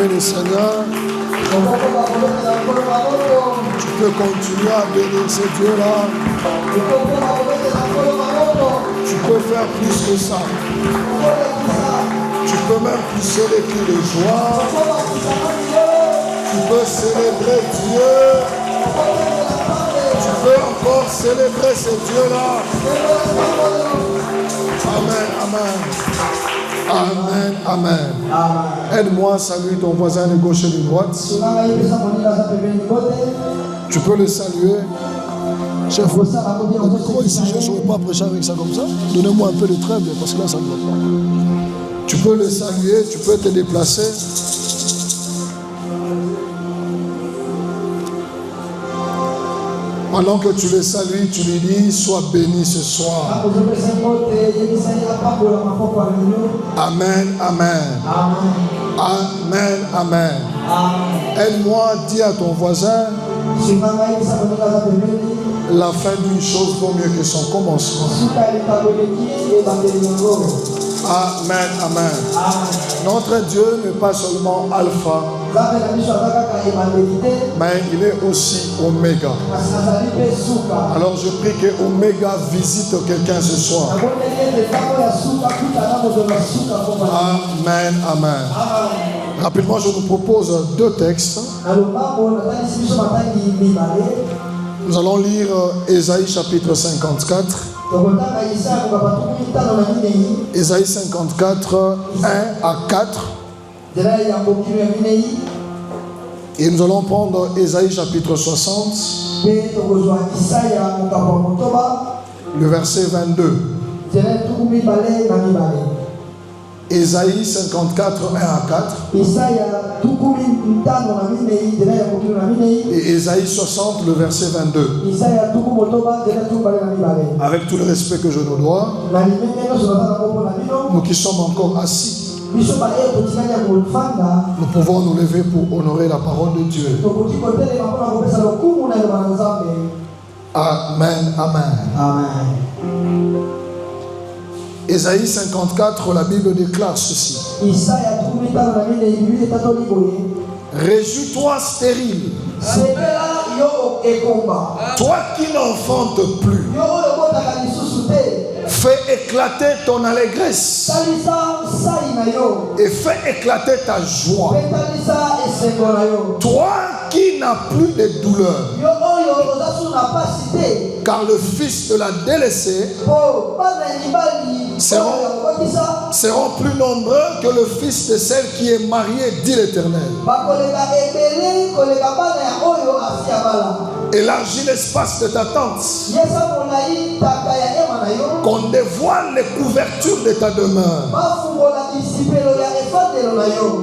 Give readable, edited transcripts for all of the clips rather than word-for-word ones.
acclamer le Seigneur. Tu peux continuer à bénir ce Dieu-là. Tu peux faire plus que ça. Tu peux même pousser les cris de joie. Tu peux célébrer Dieu. Tu peux encore célébrer ce Dieu-là. Amen, amen. Amen, amen. Aide-moi à saluer ton voisin de gauche et de droite. Tu peux le saluer. Chef, le micro ici, je ne saurais pas prêcher avec ça comme ça. Donnez-moi un peu de trêve parce que là, ça ne va pas. Tu peux le saluer, tu peux te déplacer. Pendant que tu le salues, tu lui dis, sois béni ce soir. Amen, amen. Amen, amen. Aide-moi à dire à ton voisin, la fin d'une chose vaut mieux que son commencement. Amen, amen. Notre Dieu n'est pas seulement alpha, mais il est aussi oméga. Alors je prie que Oméga visite quelqu'un ce soir. Amen, amen. Rapidement, je vous propose deux textes. Nous allons lire Ésaïe chapitre 54. Ésaïe 54, 1 à 4. Et nous allons prendre Ésaïe chapitre 60, le verset 22. Ésaïe 54, 1 à 4. Et Ésaïe 60, le verset 22. Avec tout le respect que je nous dois, nous qui sommes encore assis, nous pouvons nous lever pour honorer la parole de Dieu. Amen, amen. Amen. Ésaïe 54, la Bible déclare ceci. Réjouis-toi stérile, toi qui n'enfantes plus. Fais éclater ton allégresse et fais éclater ta joie. Toi qui n'as plus de douleur, car le fils de la délaissée seront plus nombreux que le fils de celle qui est mariée, dit l'Éternel. Élargis l'espace de ta tente, qu'on dévoile les couvertures de ta demeure.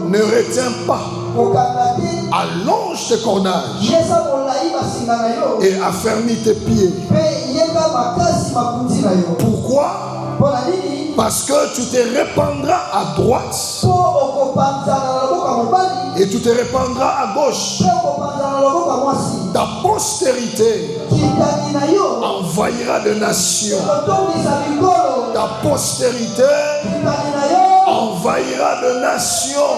Ne retiens pas, allonge tes cordages et affermis tes pieds. Pourquoi? Parce que tu te répandras à droite et tu te répandras à gauche. Ta postérité envahira de nations. Ta postérité envahira de nations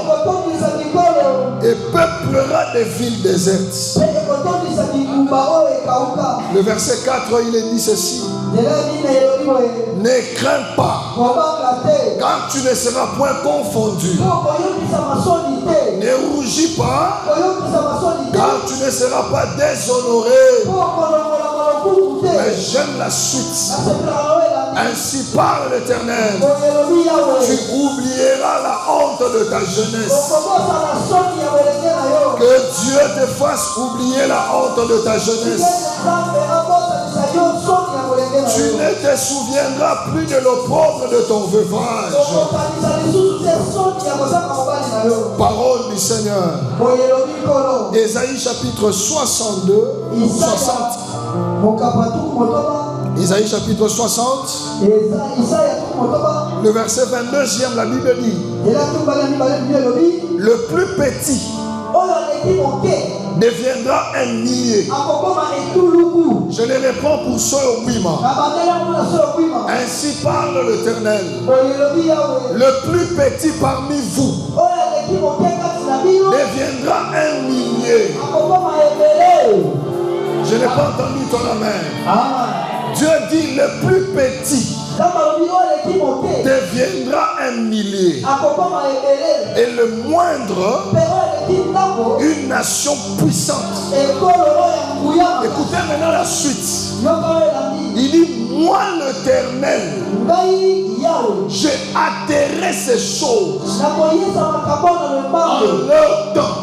et peuplera des villes désertes. Le verset 4, il est dit ceci. Ne crains pas, car tu ne seras point confondu. Ne rougis pas, car tu ne seras pas déshonoré. Mais j'aime la suite. Ainsi parle l'Éternel. Tu oublieras la honte de ta jeunesse. Que Dieu te fasse oublier la honte de ta jeunesse. Tu ne te souviendras plus de l'opprobre de ton veuvage. Parole du Seigneur. Ésaïe chapitre 62, 60. Isaïe chapitre 60, le verset 22, la Bible dit: le plus petit deviendra un millier. Je les reprends pour ceux au Wima. Ainsi parle l'Éternel. Le plus petit parmi vous n'ai pas entendu ton amen. Dieu dit le plus petit deviendra un millier. Et le moindre, une nation puissante. Écoutez maintenant la suite. Il dit, moi l'Éternel, j'ai atterré ces choses en leur temps.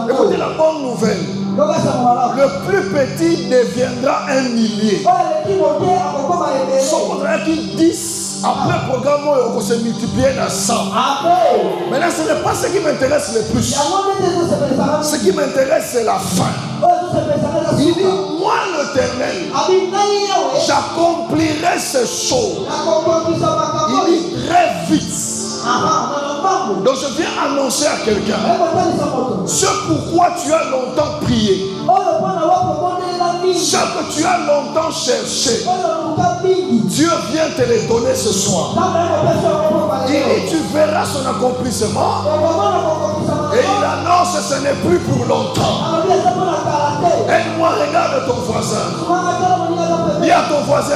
Écoutez la bonne nouvelle. Le plus petit deviendra un millier. Son contraire qui 10, après le programme, on se multiplie à 100. Maintenant, ce n'est pas ce qui m'intéresse le plus. Ce qui m'intéresse, c'est la fin. Il dit, moi l'Éternel, j'accomplirai ces choses. Il dit très vite. Donc je viens annoncer à quelqu'un ce pourquoi tu as longtemps prié, ce que tu as longtemps cherché. Dieu vient te les donner ce soir. Il dit tu verras son accomplissement. Et il annonce ce n'est plus pour longtemps. Aide-moi, regarde ton voisin. Dis à ton voisin,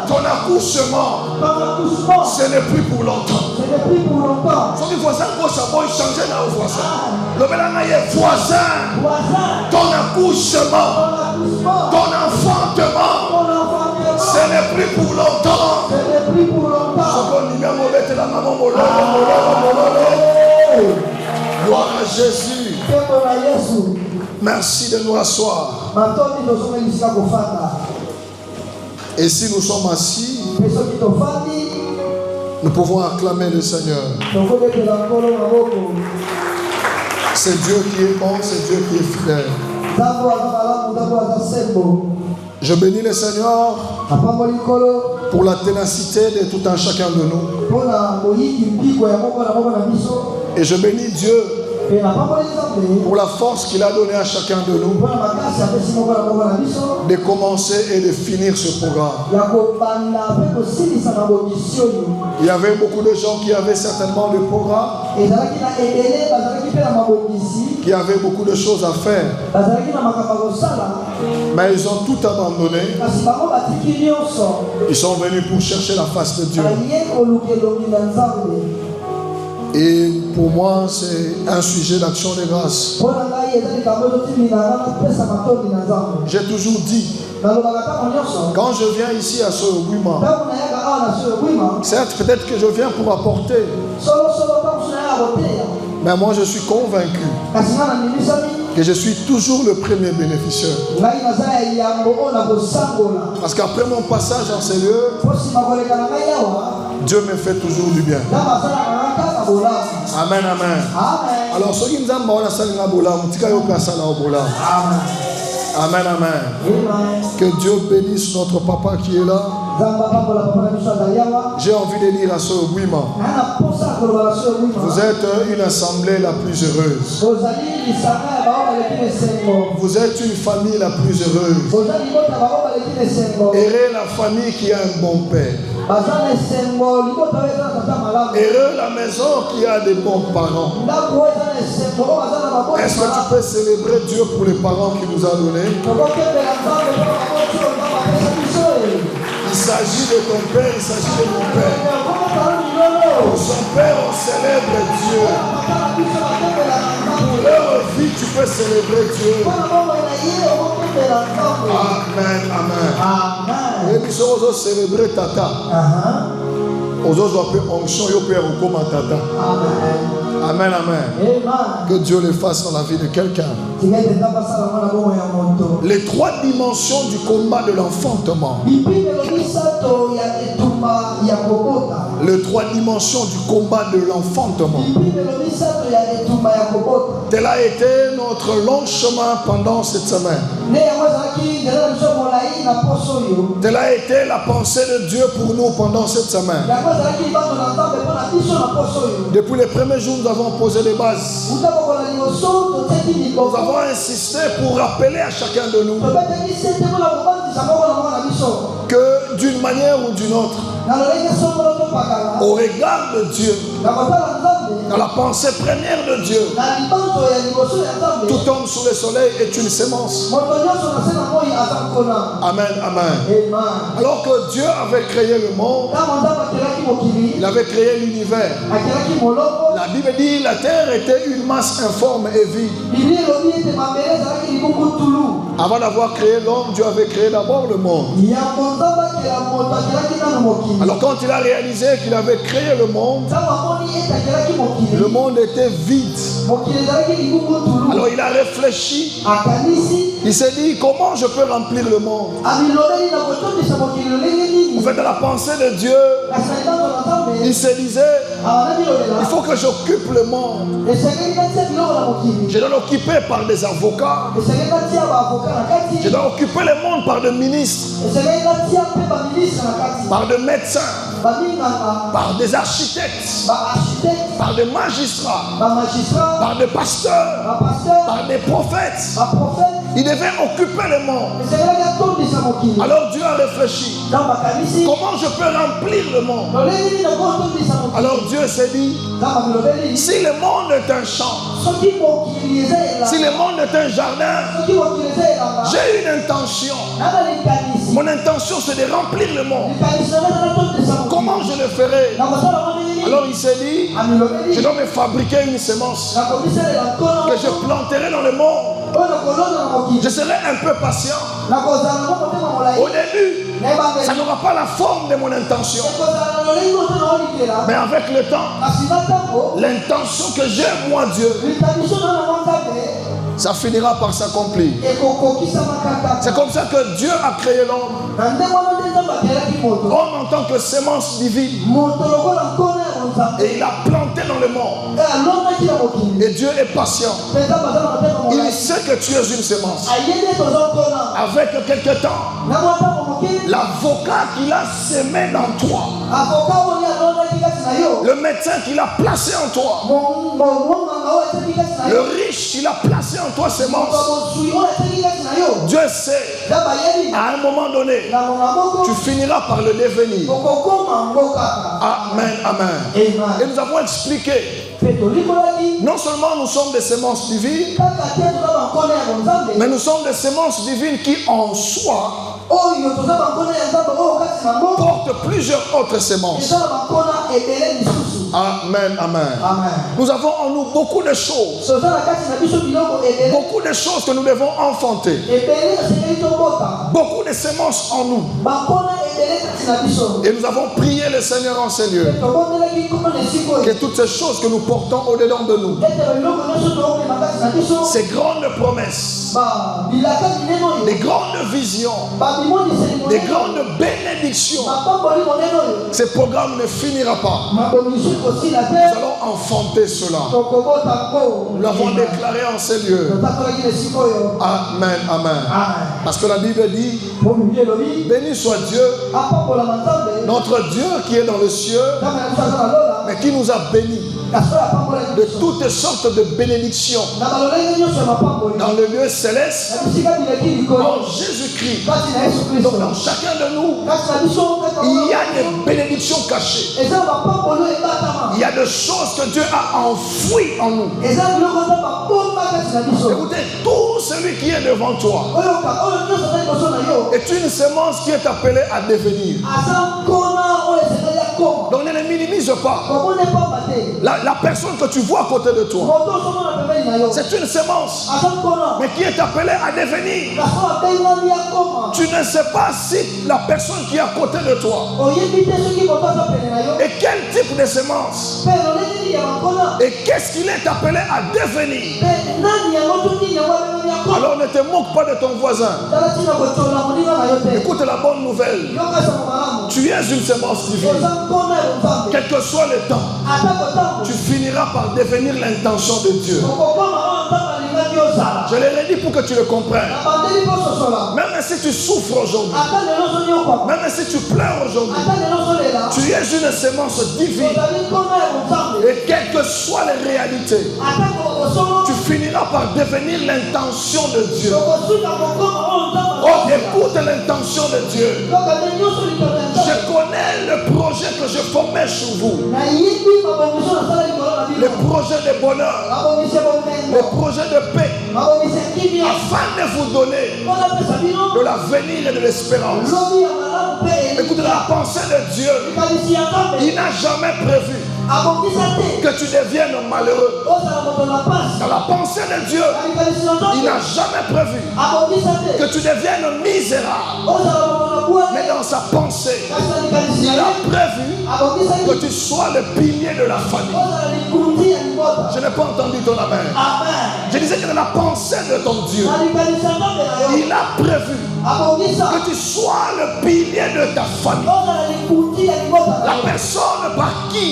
ton accouchement, ce n'est plus pour longtemps. Son voisin gauche à moi, il changeait dans le voisin. Le mélange voisin, ton accouchement, ton enfantement, ce n'est plus pour longtemps. Gloire à Jésus. Merci de nous asseoir. Et si nous sommes assis, nous pouvons acclamer le Seigneur. C'est Dieu qui est bon, c'est Dieu qui est fidèle. Je bénis le Seigneur pour la ténacité de tout un chacun de nous. Et je bénis Dieu pour la force qu'il a donnée à chacun de nous de commencer et de finir ce programme. Il y avait beaucoup de gens qui avaient certainement le programme, qui avaient beaucoup de choses à faire, mais ils ont tout abandonné. Ils sont venus pour chercher la face de Dieu. Et pour moi, c'est un sujet d'action de grâce. J'ai toujours dit, quand je viens ici à Soyobouima, certes, peut-être que je viens pour apporter, mais moi je suis convaincu que je suis toujours le premier bénéficiaire. Parce qu'après mon passage dans ces lieux, Dieu me fait toujours du bien. Amen, amen. Alors, ceux qui nous ont amen, amen. Que Dieu bénisse notre papa qui est là. J'ai envie de dire à Soyobouima, vous êtes une assemblée la plus heureuse. Vous êtes une famille la plus heureuse. Heureux la famille qui a un bon père. Heureux la maison qui a des bons parents. Est-ce que tu peux célébrer Dieu pour les parents qu'il nous a donnés? Il s'agit de ton père, il s'agit de mon père. Pour son père, on célèbre Dieu. Pour leur vie, tu peux célébrer Dieu. Amen, amen. Et puis, si on célébrer Tata, on doit appeler onction, yo père ou comme Tata. Amen, amen. Que Dieu le fasse dans la vie de quelqu'un. Les trois dimensions du combat de l'enfantement. Les trois dimensions du combat de l'enfantement. Tel a été notre long chemin pendant cette semaine. Tel a été la pensée de Dieu pour nous pendant cette semaine. Depuis les premiers jours, nous avons posé les bases. Nous avons insisté pour rappeler à chacun de nous que d'une manière ou d'une autre, au regard de Dieu, dans la pensée première de Dieu. Tout homme sous le soleil est une sémence. Amen, amen. Alors que Dieu avait créé le monde, il avait créé l'univers. La Bible dit la terre était une masse informe et vide. Avant d'avoir créé l'homme, Dieu avait créé d'abord le monde. Alors quand il a réalisé qu'il avait créé le monde était vide. Alors il a réfléchi. Il s'est dit, comment je peux remplir le monde? En fait, dans la pensée de Dieu, il se disait, il faut que j'occupe le monde. Je dois l'occuper par des avocats. Je dois occuper le monde par des ministres, par des médecins, par des architectes, par des magistrats, par des pasteurs, par des prophètes. Il devait occuper le monde. Alors Dieu a réfléchi. Comment je peux remplir le monde? Alors Dieu s'est dit, si le monde est un champ, si le monde est un jardin, j'ai une intention. Mon intention c'est de remplir le monde. Comment je le ferai? Alors il s'est dit, je dois me fabriquer une semence que je planterai dans le monde. Je serai un peu patient. Au début, ça n'aura pas la forme de mon intention. Mais avec le temps, l'intention que j'ai, moi Dieu, ça finira par s'accomplir. C'est comme ça que Dieu a créé l'homme. Homme en tant que sémence divine. Et il a planté dans le monde. Et Dieu est patient. Il sait que tu es une sémence. Avec quelque temps, l'avocat qu'il a semé dans toi, le médecin qu'il a placé en toi, le riche qu'il a placé en toi, sémence. Dieu sait, à un moment donné, tu finiras par le devenir. Amen, amen. Et nous avons expliqué, non seulement nous sommes des semences divines, mais nous sommes des semences divines qui en soi portent plusieurs autres semences. Amen, amen. Nous avons en nous beaucoup de choses. Beaucoup de choses que nous devons enfanter. Beaucoup de semences en nous. Et nous avons prié le Seigneur en ces lieux. Que toutes ces choses que nous portons au-dedans de nous, ces grandes promesses, des grandes visions, des grandes bénédictions, ces programmes ne finira pas. Nous allons enfanter cela. Nous l'avons déclaré en ces lieux. Amen, amen. Parce que la Bible dit, béni soit Dieu, notre Dieu qui est dans le ciel, mais qui nous a bénis de toutes sortes de bénédictions dans le lieu céleste en Jésus-Christ. Donc dans chacun de nous, il y a des bénédictions cachées. Il y a des choses que Dieu a enfouies en nous. Écoutez, tout celui qui est devant toi est une semence qui est appelée à devenir. Donc ne les minimise pas. La personne que tu vois à côté de toi, c'est une semence, mais qui est appelée à devenir. Tu ne sais pas si la personne qui est à côté de toi est quel type de semence et qu'est-ce qu'il est appelé à devenir. Alors ne te moque pas de ton voisin. Écoute la bonne nouvelle. Tu es une semence divine. Quel que soit le temps, tu finiras par devenir l'intention de Dieu. Je l'ai redit pour que tu le comprennes. Même si tu souffres aujourd'hui, même si tu pleures aujourd'hui, tu es une sémence divine. Et quelles que soient les réalités, tu finira par devenir l'intention de Dieu. Oh, écoute l'intention de Dieu. Je connais le projet que je formais sur vous. Le projet de bonheur, le projet de paix, afin de vous donner de l'avenir et de l'espérance. Écoutez, la pensée de Dieu, il n'a jamais prévu que tu deviennes malheureux. Dans la pensée de Dieu, il n'a jamais prévu que tu deviennes misérable. Mais dans sa pensée, il a prévu que tu sois le pilier de la famille. Je n'ai pas entendu ton amen. Je disais que dans la pensée de ton Dieu, il a prévu que tu sois le pilier de ta famille. La personne par qui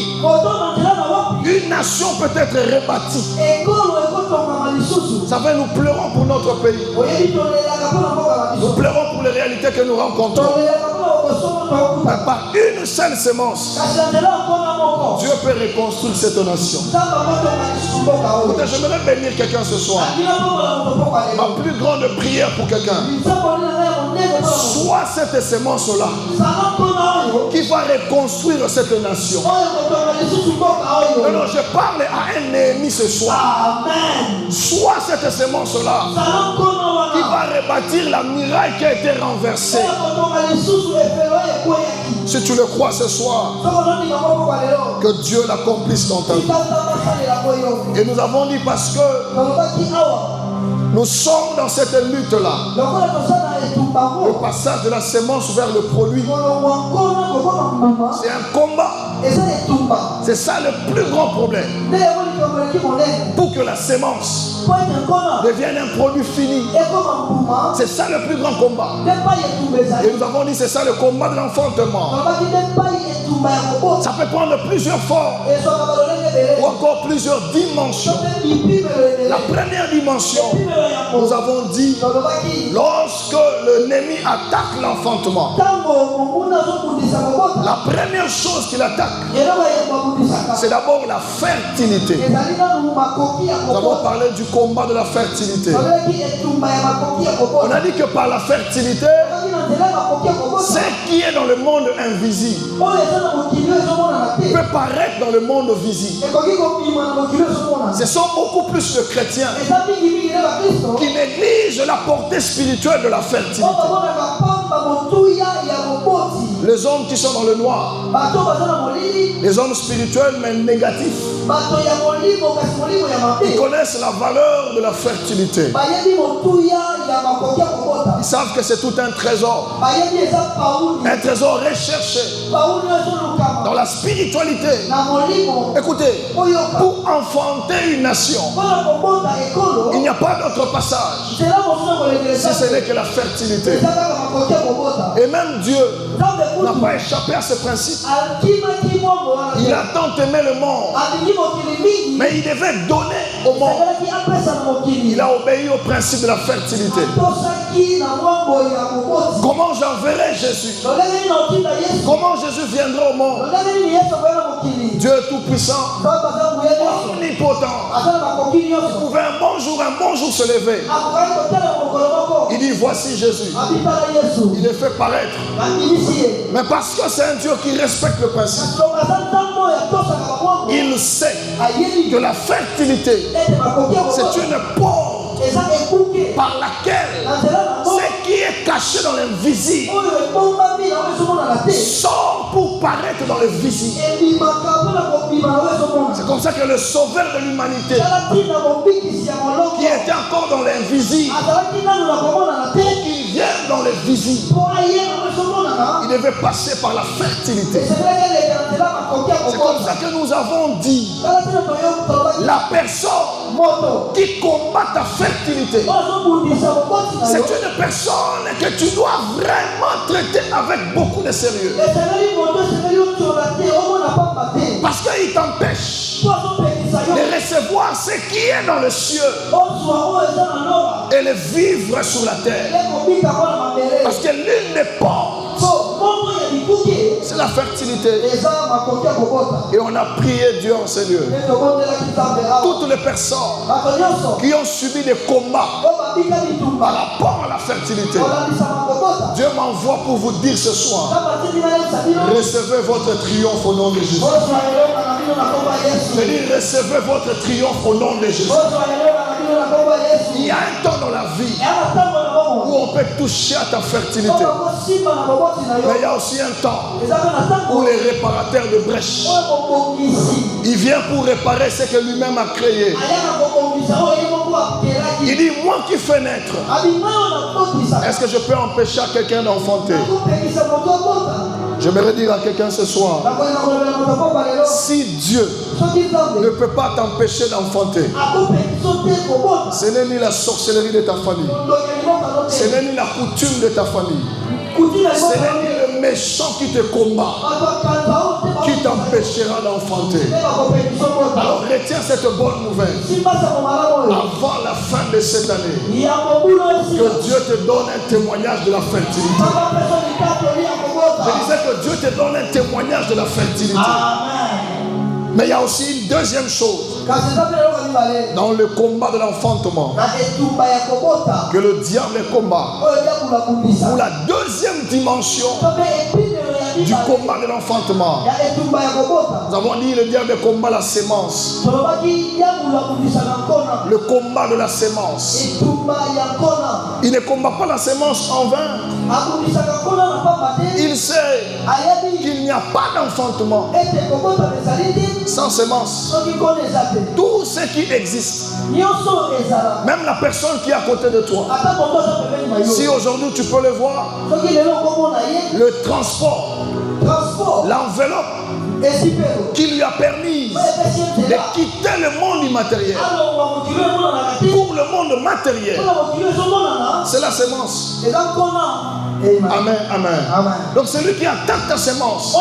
une nation peut être rebâtie. Ça fait, nous pleurons pour notre pays. Nous pleurons pour les réalités que nous rencontrons. Mais par une seule semence, Dieu peut reconstruire cette nation. Écoutez, j'aimerais bénir quelqu'un ce soir. Ma plus grande prière pour quelqu'un, soit cette semence-là qui va reconstruire cette nation. Non, je parle à un ennemi ce soir. Soit cette semence-là qui va rebâtir la muraille qui a été renversée. Si tu le crois ce soir, que Dieu l'accomplisse dans ta vie. Et nous avons dit parce que nous sommes dans cette lutte-là. Le passage de la semence vers le produit, c'est un combat. C'est ça le plus grand problème. Pour que la semence devienne un produit fini. C'est ça le plus grand combat. Et nous avons dit c'est ça le combat de l'enfantement. Ça peut prendre plusieurs formes ou encore plusieurs dimensions. La première dimension, nous avons dit, lorsque l'ennemi attaque l'enfantement, la première chose qu'il attaque, c'est d'abord la fertilité. Nous avons parlé du combat de la fertilité. On a dit que par la fertilité, ce qui est dans le monde invisible peut paraître dans le monde visible. Ce sont beaucoup plus de chrétiens qui négligent la portée spirituelle de la fertilité. Les hommes qui sont dans le noir, les hommes spirituels mais négatifs, ils connaissent la valeur de la fertilité. Ils savent que c'est tout un trésor recherché dans la spiritualité. Écoutez, pour enfanter une nation, il n'y a pas d'autre passage si ce n'est que la fertilité. Et même Dieu n'a pas échappé à ce principe. Il a tant aimé le monde, mais il devait donner au monde. Il a obéi au principe de la fertilité. Comment j'enverrai Jésus? Comment Jésus viendra au monde? Dieu tout-puissant, omnipotent, il pouvait un bon jour se lever. Il dit voici Jésus. Il est fait paraître. Mais parce que c'est un Dieu qui respecte le principe, il sait que la fertilité, c'est une porte par laquelle ce qui est caché dans l'invisible sort pour paraître dans le visible. C'est comme ça que le sauveur de l'humanité, qui était encore dans l'invisible, pour qu'il vienne dans le visible, il devait passer par la fertilité. C'est comme ça que nous avons dit, la personne qui combat ta fertilité, c'est une personne que tu dois vraiment traiter avec beaucoup de sérieux. Parce qu'il t'empêche de recevoir ce qui est dans le cieux et le vivre sur la terre. Parce que l'une des portes, c'est la fertilité. Et on a prié Dieu en ces lieux. Toutes les personnes qui ont subi des combats par rapport à la fertilité, Dieu m'envoie pour vous dire ce soir, recevez votre triomphe au nom de Jésus. Je dis, recevez votre triomphe au nom de Jésus. Il y a un temps dans la vie où on peut toucher à ta fertilité. Mais il y a aussi un temps où les réparateurs de brèches, il vient pour réparer ce que lui-même a créé. Il dit, moi qui fais naître, est-ce que je peux empêcher à quelqu'un d'enfanter? J'aimerais dire à quelqu'un ce soir, si Dieu ne peut pas t'empêcher d'enfanter, ce n'est ni la sorcellerie de ta famille, ce n'est ni la coutume de ta famille, ce n'est ni le méchant qui te combat qui t'empêchera d'enfanter. Alors retiens cette bonne nouvelle avant la fin de cette année, que Dieu te donne un témoignage de la fertilité. Je disais que Dieu te donne un témoignage de la fertilité. Mais il y a aussi une deuxième chose dans le combat de l'enfantement, que le diable combat. Pour la deuxième dimension du combat de l'enfantement, nous avons dit le diable combat la sémence. Le combat de la sémence. Il ne combat pas la sémence en vain. Il sait qu'il n'y a pas d'enfantement sans sémence. Tout ce qui existe, même la personne qui est à côté de toi, si aujourd'hui tu peux le voir, le transport, l'enveloppe qui lui a permis de quitter le monde immatériel pour le monde matériel, c'est la sémence. Amen, amen. Donc celui qui attaque ta sémence,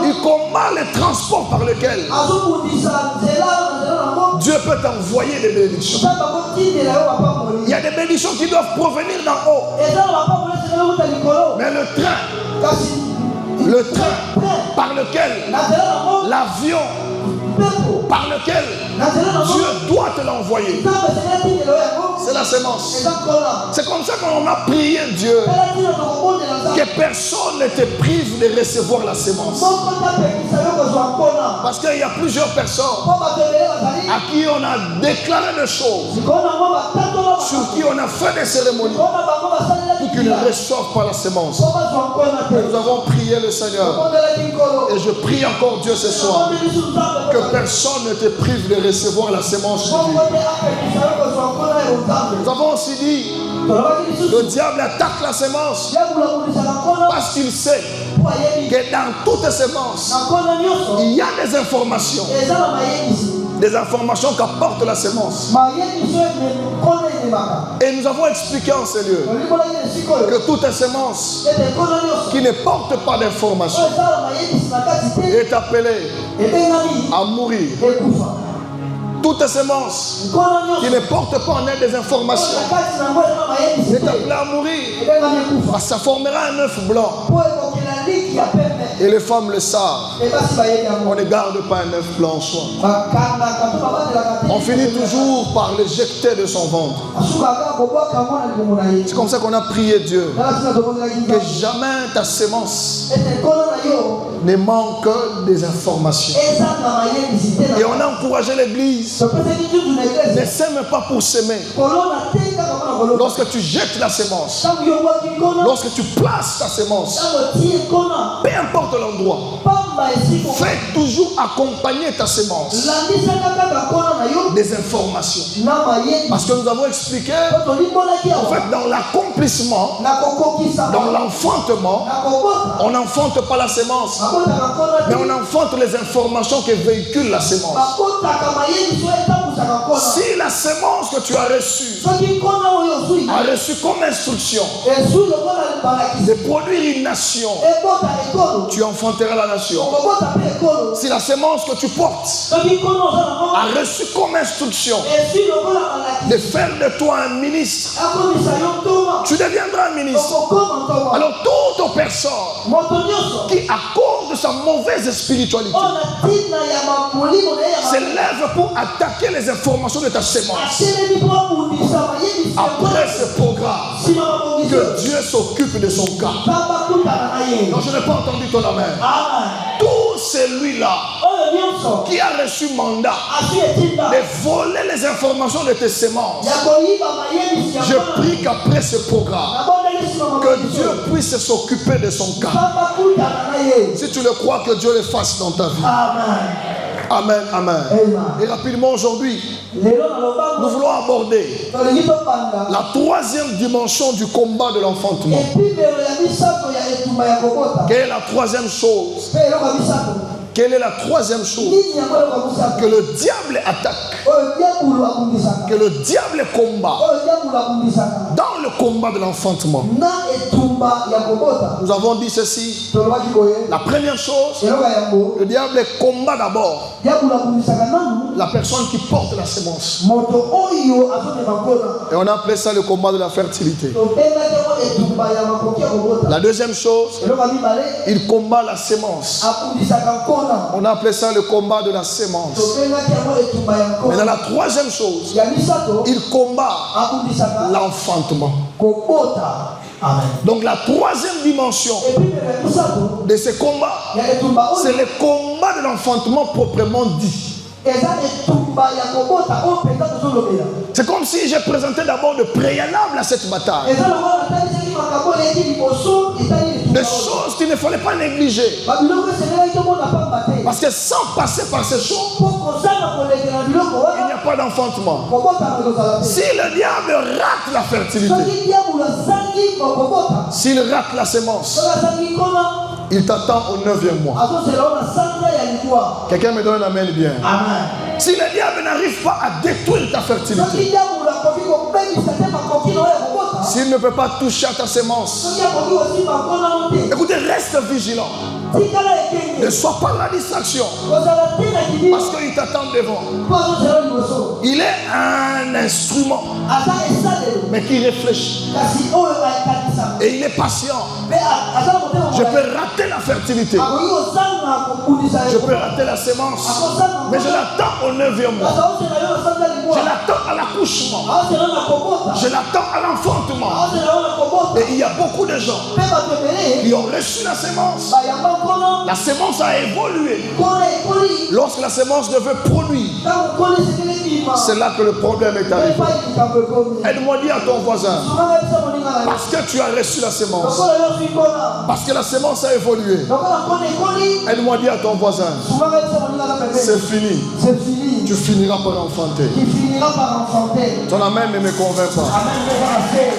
il combat le transport par lequel Dieu peut t'envoyer des bénédictions. Il y a des bénédictions qui doivent provenir d'en haut. Mais le train par lequel l'avion par lequel Dieu doit te l'envoyer, c'est la sémence. C'est comme ça qu'on a prié Dieu, que personne ne te prive de recevoir la sémence. Parce qu'il y a plusieurs personnes à qui on a déclaré des choses, sur qui on a fait des cérémonies pour qu'ils ne reçoivent pas la sémence. Mais nous avons prié le Seigneur, et je prie encore Dieu ce soir, que personne ne te prive de recevoir la sémence divine. Nous avons aussi dit, le diable attaque la sémence parce qu'il sait que dans toutes les sémences, il y a des informations. Des informations qu'apporte la sémence. Et nous avons expliqué en ces lieux que toute sémence qui ne porte pas d'informations est appelée à mourir. Toute sémence qui ne porte pas en elle des informations est appelée à mourir. Parce que ça formera un œuf blanc. Et les femmes le savent. On ne garde pas un œuf blanc en soi. On finit toujours par l'éjecter de son ventre. C'est comme ça qu'on a prié Dieu. Que jamais ta sémence ne manque des informations. Et on a encouragé l'église. Ne sème pas pour s'aimer. Lorsque tu jettes la sémence, lorsque tu places ta sémence, peu importe l'endroit, fais toujours accompagner ta sémence des informations. Parce que nous avons expliqué, en fait, dans l'accomplissement, dans l'enfantement, on n'enfante pas la sémence, mais on enfante les informations que véhicule la sémence. Si la sémence que tu as reçue a reçu comme instruction de produire une nation, tu enfanteras la nation. Si la sémence que tu portes a reçu comme instruction de faire de toi un ministre, tu deviendras un ministre. Alors toute toute personne qui, à cause de sa mauvaise spiritualité, s'élève pour attaquer les informations de ta sémence, après ce programme, que Dieu s'occupe de son cas. Non, je n'ai pas entendu ton amen. Tout celui-là qui a reçu mandat de voler les informations de tes sémences, je prie qu'après ce programme, que Dieu puisse s'occuper de son cas. Si tu le crois, que Dieu le fasse dans ta vie. Amen, amen. Et rapidement aujourd'hui, nous voulons aborder la troisième dimension du combat de l'enfantement. Quelle est la troisième chose? Quelle est la troisième chose que le diable attaque, que le diable combat dans le combat de l'enfantement? Nous avons dit ceci. La première chose, le diable combat d'abord la personne qui porte la sémence. Et on a appelé ça le combat de la fertilité. La deuxième chose, il combat la sémence. On a appelé ça le combat de la sémence. Mais dans la troisième chose, il combat l'enfantement. Donc la troisième dimension de ce combat, c'est le combat de l'enfantement proprement dit. C'est comme si j'ai présenté d'abord de préalable à cette bataille. Des choses qu'il ne fallait pas négliger. Parce que sans passer par ces choses, il n'y a pas d'enfantement. Si le diable rate la fertilité, s'il rate la sémence, il t'attend au 9e mois. Quelqu'un me donne un amen bien. Amen. Si le diable n'arrive pas à détruire ta fertilité, s'il ne peut pas toucher à ta sémence, écoutez, reste vigilant. Ne sois pas la distraction. Parce qu'il t'attend devant. Il est un instrument, mais qui réfléchit. Et il est patient. Je peux rater la fertilité. Je peux rater la sémence. Mais je l'attends au 9e mois. Je l'attends à l'accouchement. Je l'attends à l'enfantement. Et il y a beaucoup de gens qui ont reçu la sémence. La sémence a évolué. Lorsque la sémence devait produire, c'est là que le problème est arrivé. Aide-moi à dire à ton voisin, parce que tu as reçu la sémence, parce que la sémence a évolué, aide-moi à dire à ton voisin, c'est fini. Tu finiras par enfanter. Ton amen ne me convainc pas.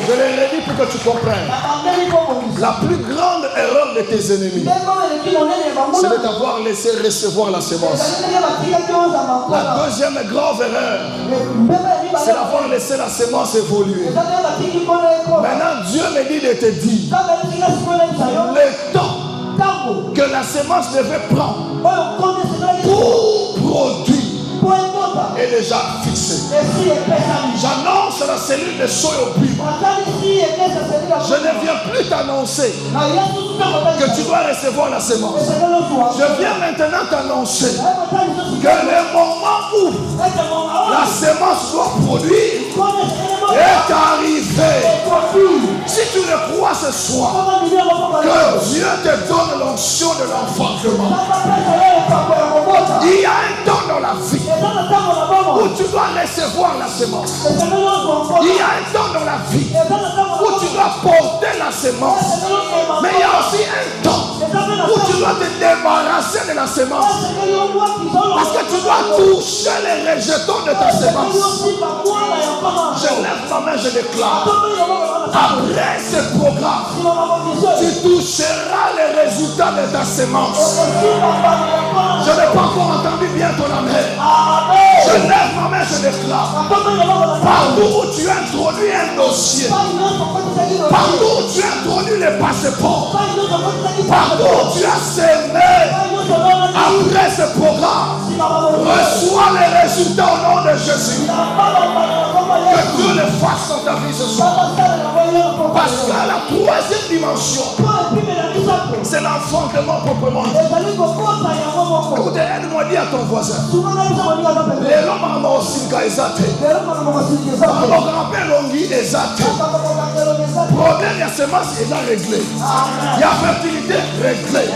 Je l'ai redit pour que tu comprennes. La plus grande erreur de tes ennemis, c'est de t'avoir laissé recevoir la sémence. La deuxième grave erreur, c'est d'avoir laissé la sémence évoluer. Maintenant, Dieu me dit de te dire, le temps que la sémence devait prendre pour produire est déjà fixé. J'annonce la cellule de Soyopim. Je ne viens plus t'annoncer que tu dois recevoir la sémence. Je viens maintenant t'annoncer que le moment où la sémence doit produire est arrivé. Si tu le crois ce soir, que Dieu te donne l'onction de l'enfantement. Il y a un temps dans la vie où tu dois recevoir la sémence. Il y a un temps dans la vie où tu dois porter la sémence. Mais il y a aussi un temps où tu dois te débarrasser de la sémence. Parce que tu dois toucher les rejetons de ta sémence. Je lève ma main, je déclare. Après ce programme, tu toucheras les résultats de ta sémence. Je n'ai pas encore entendu bien ton amen. Je lève ma main, je déclare. Partout où tu as introduit un dossier, partout où tu as introduit les passeports, partout où tu as semé, après ce programme, reçois les résultats au nom de Jésus. Que Dieu le fasse dans ta vie ce soir. Parce Parce qu'à la troisième dimension, c'est l'enfantement proprement dit. Écoutez, aide-moi, dis à ton voisin. Les hommes ont aussi exaté. Mon grand-père Longi exaté. Problème, il y a semence déjà réglé. Il y a fertilité réglée.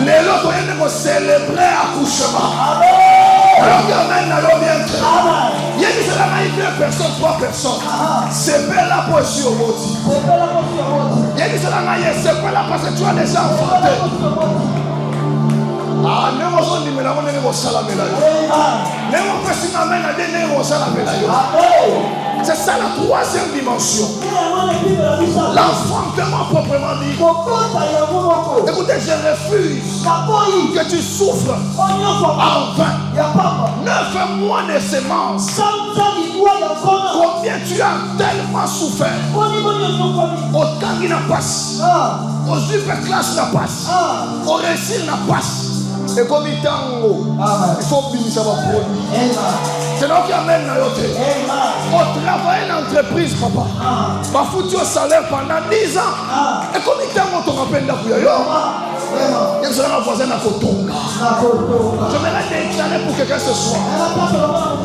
Les autres, ils vont célébrer accouchement. Alors que maintenant, il y a dit c'est deux personnes, trois personnes. C'est belle la poésie au moti. Il y a dit c'est pas là parce que tu as déjà enfanté. Ah, ne m'en dis mais là on est au salamela. Ne m'en fais si m'amène à donner au salamela. C'est ça la troisième dimension. L'enfantement proprement dit. Écoutez, je refuse que tu souffres en vain. 9 mois de sémence. Combien tu as tellement souffert. Autant qu'il n'a pas. Aux super classes n'a pas. Au réussir n'a pas. Et comme il faut que ça va produire. C'est là qui amène la yoté. On travaille dans l'entreprise, papa. Ma foutu au salaire pendant 10 ans. Et comme il on te rappelle la bouille. Il y a un voisin à Kotonga. Je me l'ai déclaré pour que quelqu'un ce soit.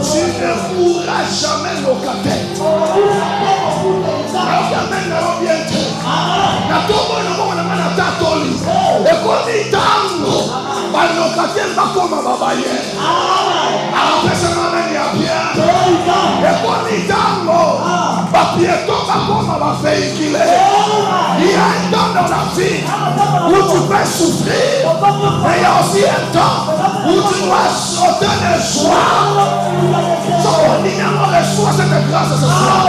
Tu ne pourras jamais locataire. Alors qu'il amène la robiente. La tombe on a la tatoli. Et comme il le locataire va comme un babaye. Alors personne m'amène à bien. Et comme il papier tombe comme un véhicule. Il y a un temps dans la vie où tu peux souffrir. Mais il y a aussi un temps où tu dois sauter de joie. Son numéro reçoit cette grâce ce soir.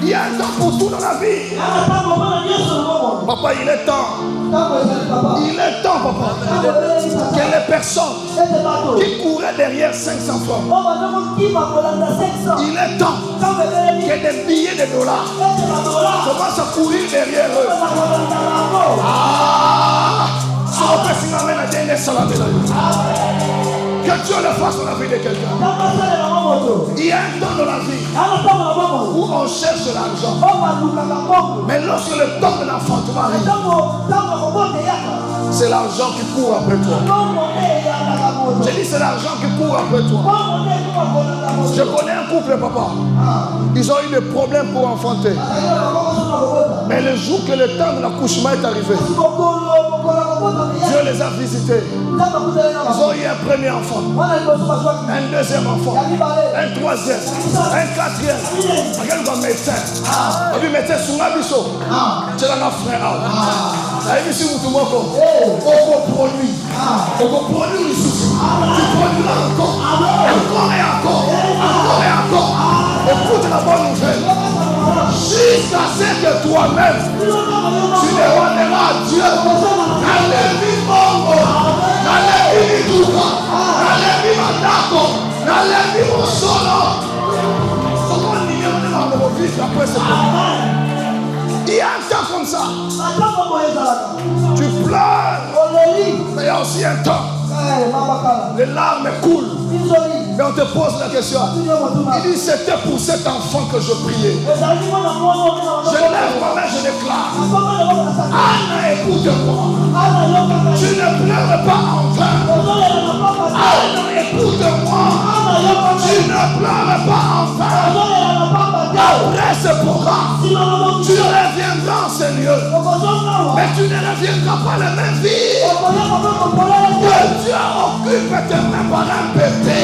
Il y a un temps pour tout dans la vie. Papa, il est temps. Il est temps, papa, que les personnes qui couraient derrière 500 francs, il est temps que des billets de dollars commencent à courir derrière eux. Ah! Que Dieu le fasse dans la vie de quelqu'un. Il y a un temps dans la vie où on cherche l'argent. Mais lorsque le temps de l'enfantement arrive, c'est l'argent qui court après toi. J'ai dit c'est l'argent qui court après toi. Je connais un couple, papa. Ils ont eu des problèmes pour enfanter. Mais le jour que le temps de l'accouchement est arrivé, Dieu les a visités. Ils ont eu un premier enfant, un deuxième enfant, un troisième, un quatrième. Regarde le médecin. Le médecin sur la biseau. C'est un frère. Il dit si vous tombe encore, on produit. On produit les soucis. Tu produiras encore. Encore et encore. Encore et encore. Écoute la bonne nouvelle. Jusqu'à ce que toi-même, tu demanderas à Dieu. Nalevi Mongo, Nalevi Duka, Nalevi Mandako, Nalevi Mosolo. Après ce il y a un temps comme ça. Tu pleures. Mais il y a aussi un temps. Les larmes coulent. Mais on te pose la question. Il dit c'était pour cet enfant que je priais. Je lève ma main, je déclare. Anna, écoute-moi. Tu ne pleures pas en vain. Anna, écoute-moi. Tu ne pleures pas en vain. Après ce programme, tu reviendras en ce lieu. Mais tu ne reviendras pas la même vie. Que Dieu occupe tes mains par un bébé.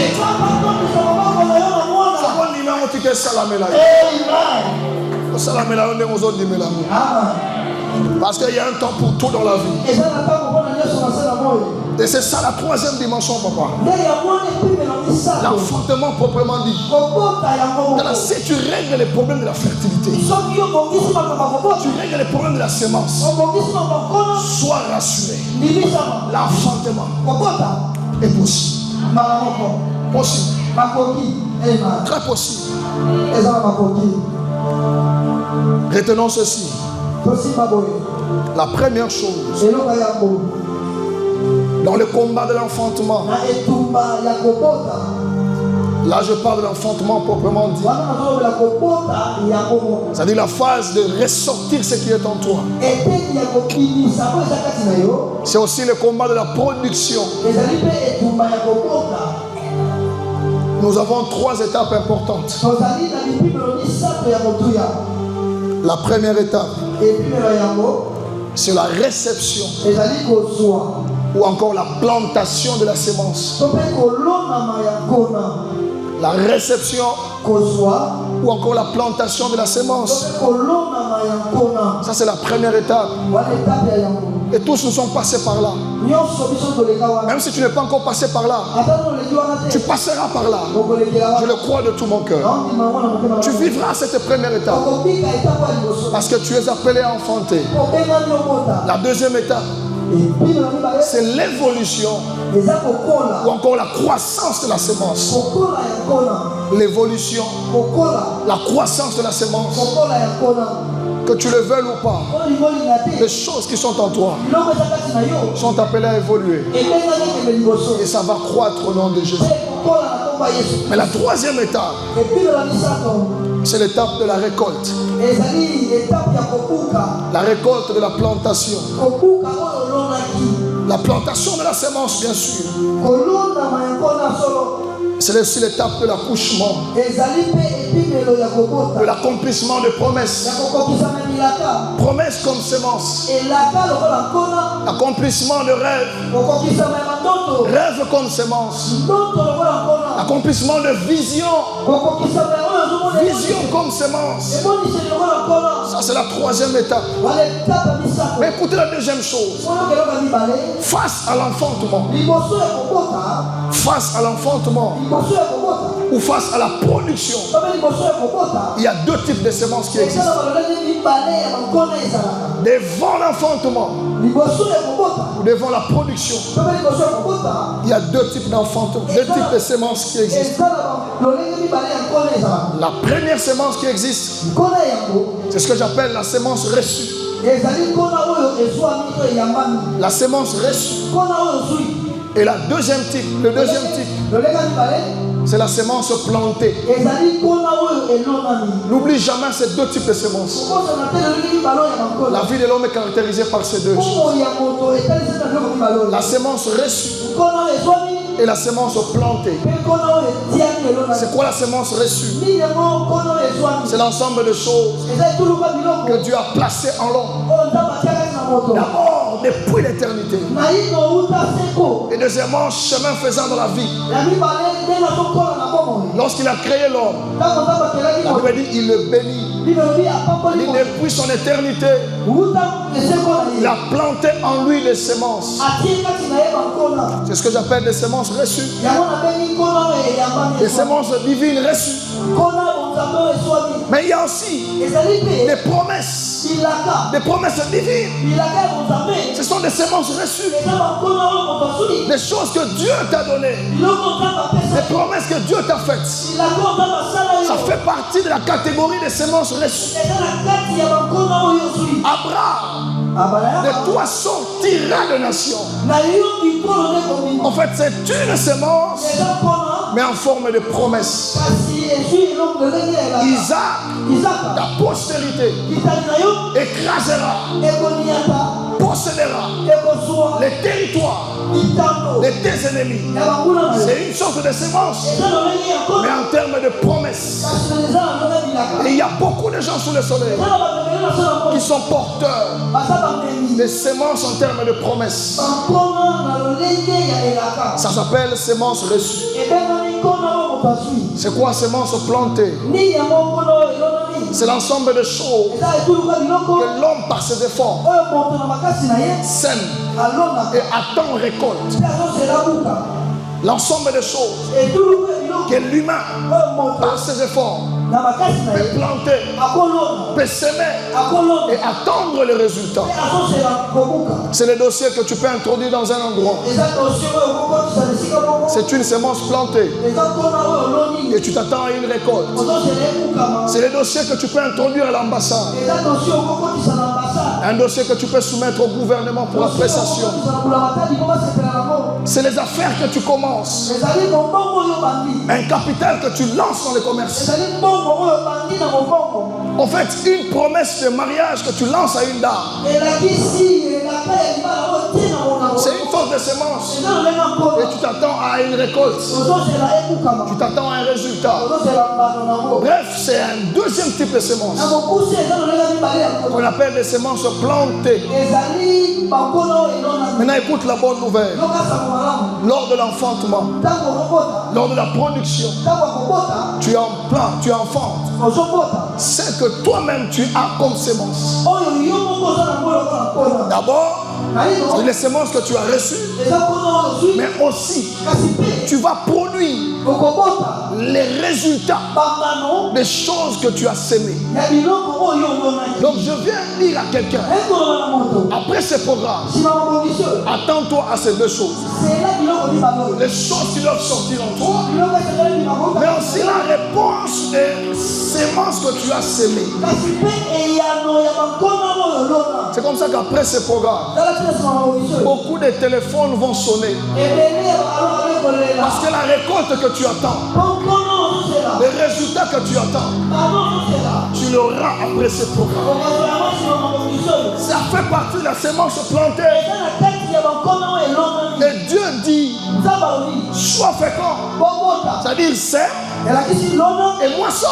Parce qu'il y a un temps pour tout dans la vie. Et c'est ça la troisième dimension, papa. L'enfantement proprement dit. Si tu règles les problèmes de la fertilité, tu règles les problèmes de la sémence, sois rassuré. L'enfantement est possible. Possible. Très possible. Retenons ceci. La première chose, dans le combat de l'enfantement, Là, je parle de l'enfantement proprement dit. C'est-à-dire la phase de ressortir ce qui est en toi. C'est aussi le combat de la production. Nous avons 3 étapes importantes. La première étape, c'est la réception ou encore la plantation de la sémence. La réception ou encore la plantation de la sémence. Ça, c'est la première étape. Et tous nous sommes passés par là. Même si tu n'es pas encore passé par là, tu passeras par là. Je le crois de tout mon cœur. Tu vivras cette première étape parce que tu es appelé à enfanter. La deuxième étape, c'est l'évolution ou encore la croissance de la sémence. L'évolution, la croissance de la sémence. Que tu le veuilles ou pas, les choses qui sont en toi sont appelées à évoluer. Et ça va croître au nom de Jésus. Mais la troisième étape, c'est l'étape de la récolte. La récolte de la plantation. La plantation de la sémence, bien sûr. C'est aussi l'étape de l'accouchement, de l'accomplissement de promesses. Promesses comme sémence. Accomplissement de rêves. Rêves comme sémence. Accomplissement de vision. Vision comme sémence. Ça, c'est la troisième étape. Mais écoutez la deuxième chose. Face à l'enfantement. Face à l'enfantement. Ou face à la production. Il y a 2 types de sémences qui existent. Devant l'enfantement ou devant la production, il y a 2 types d'enfantement, 2 types de sémences qui existent. La première sémence qui existe, c'est ce que j'appelle la sémence reçue. La sémence reçue. Et le deuxième type, c'est la sémence plantée. N'oublie jamais ces 2 types de sémences. La vie de l'homme est caractérisée par ces 2 choses. La sémence reçue et la sémence plantée. C'est quoi la sémence reçue? C'est l'ensemble de choses que Dieu a placées en l'homme. D'abord, depuis l'éternité. Et deuxièmement, chemin faisant dans la vie. Lorsqu'il a créé l'homme, la Bible dit il le bénit. Il depuis son éternité, il a planté en lui les semences. C'est ce que j'appelle des semences reçues. Des semences divines reçues. Mais il y a aussi des promesses. Des promesses divines. Ce sont des semences reçues. Des choses que Dieu t'a données. Des promesses que Dieu t'a faites. Ça fait partie de la catégorie des semences reçues. Abraham, de toi sortira de nations. En fait, c'est une sémence, mais en forme de promesse. Isaac, ta postérité, écrasera, possédera les territoires de tes ennemis. C'est une sorte de sémence, mais en termes de promesse. Et il y a beaucoup de gens sous le soleil qui sont porteurs des semences en termes de promesse. Ça s'appelle sémence reçue. C'est quoi sémence plantée? C'est l'ensemble de choses que l'homme par ses efforts sème et attend récolte. L'ensemble de choses que l'humain par ses efforts peut planter, peut s'aimer et attendre le résultat. C'est le dossier que tu peux introduire dans un endroit. C'est une sémence plantée et tu t'attends à une récolte. C'est le dossier que tu peux introduire à l'ambassade. Un dossier que tu peux soumettre au gouvernement pour appréciation. C'est les affaires que tu commences. Un capital que tu lances dans le commerce. En fait, une promesse de mariage que tu lances à une dame. C'est une sorte de semence. Et tu t'attends à une récolte. Tu t'attends à un résultat. Bref, c'est un deuxième type de semence qu'on appelle des semences plantées. Maintenant, écoute la bonne nouvelle. Lors de l'enfantement, lors de la production, tu enfantes ce que toi-même tu as comme semence. D'abord, c'est les semences que tu as reçues, mais aussi tu vas produire les résultats des choses que tu as semées. Donc je viens dire à quelqu'un, après ce programme, attends-toi à ces deux choses. Les choses qui doivent sortir en toi, mais aussi la réponse des semences que tu as semées. C'est comme ça qu'après ce programme, beaucoup de téléphones vont sonner. Parce que la récolte que tu attends, les résultats que tu attends, tu l'auras après ce programme. Ça fait partie de la semence plantée. Et Dieu dit, sois fécond. C'est-à-dire c'est et moisson.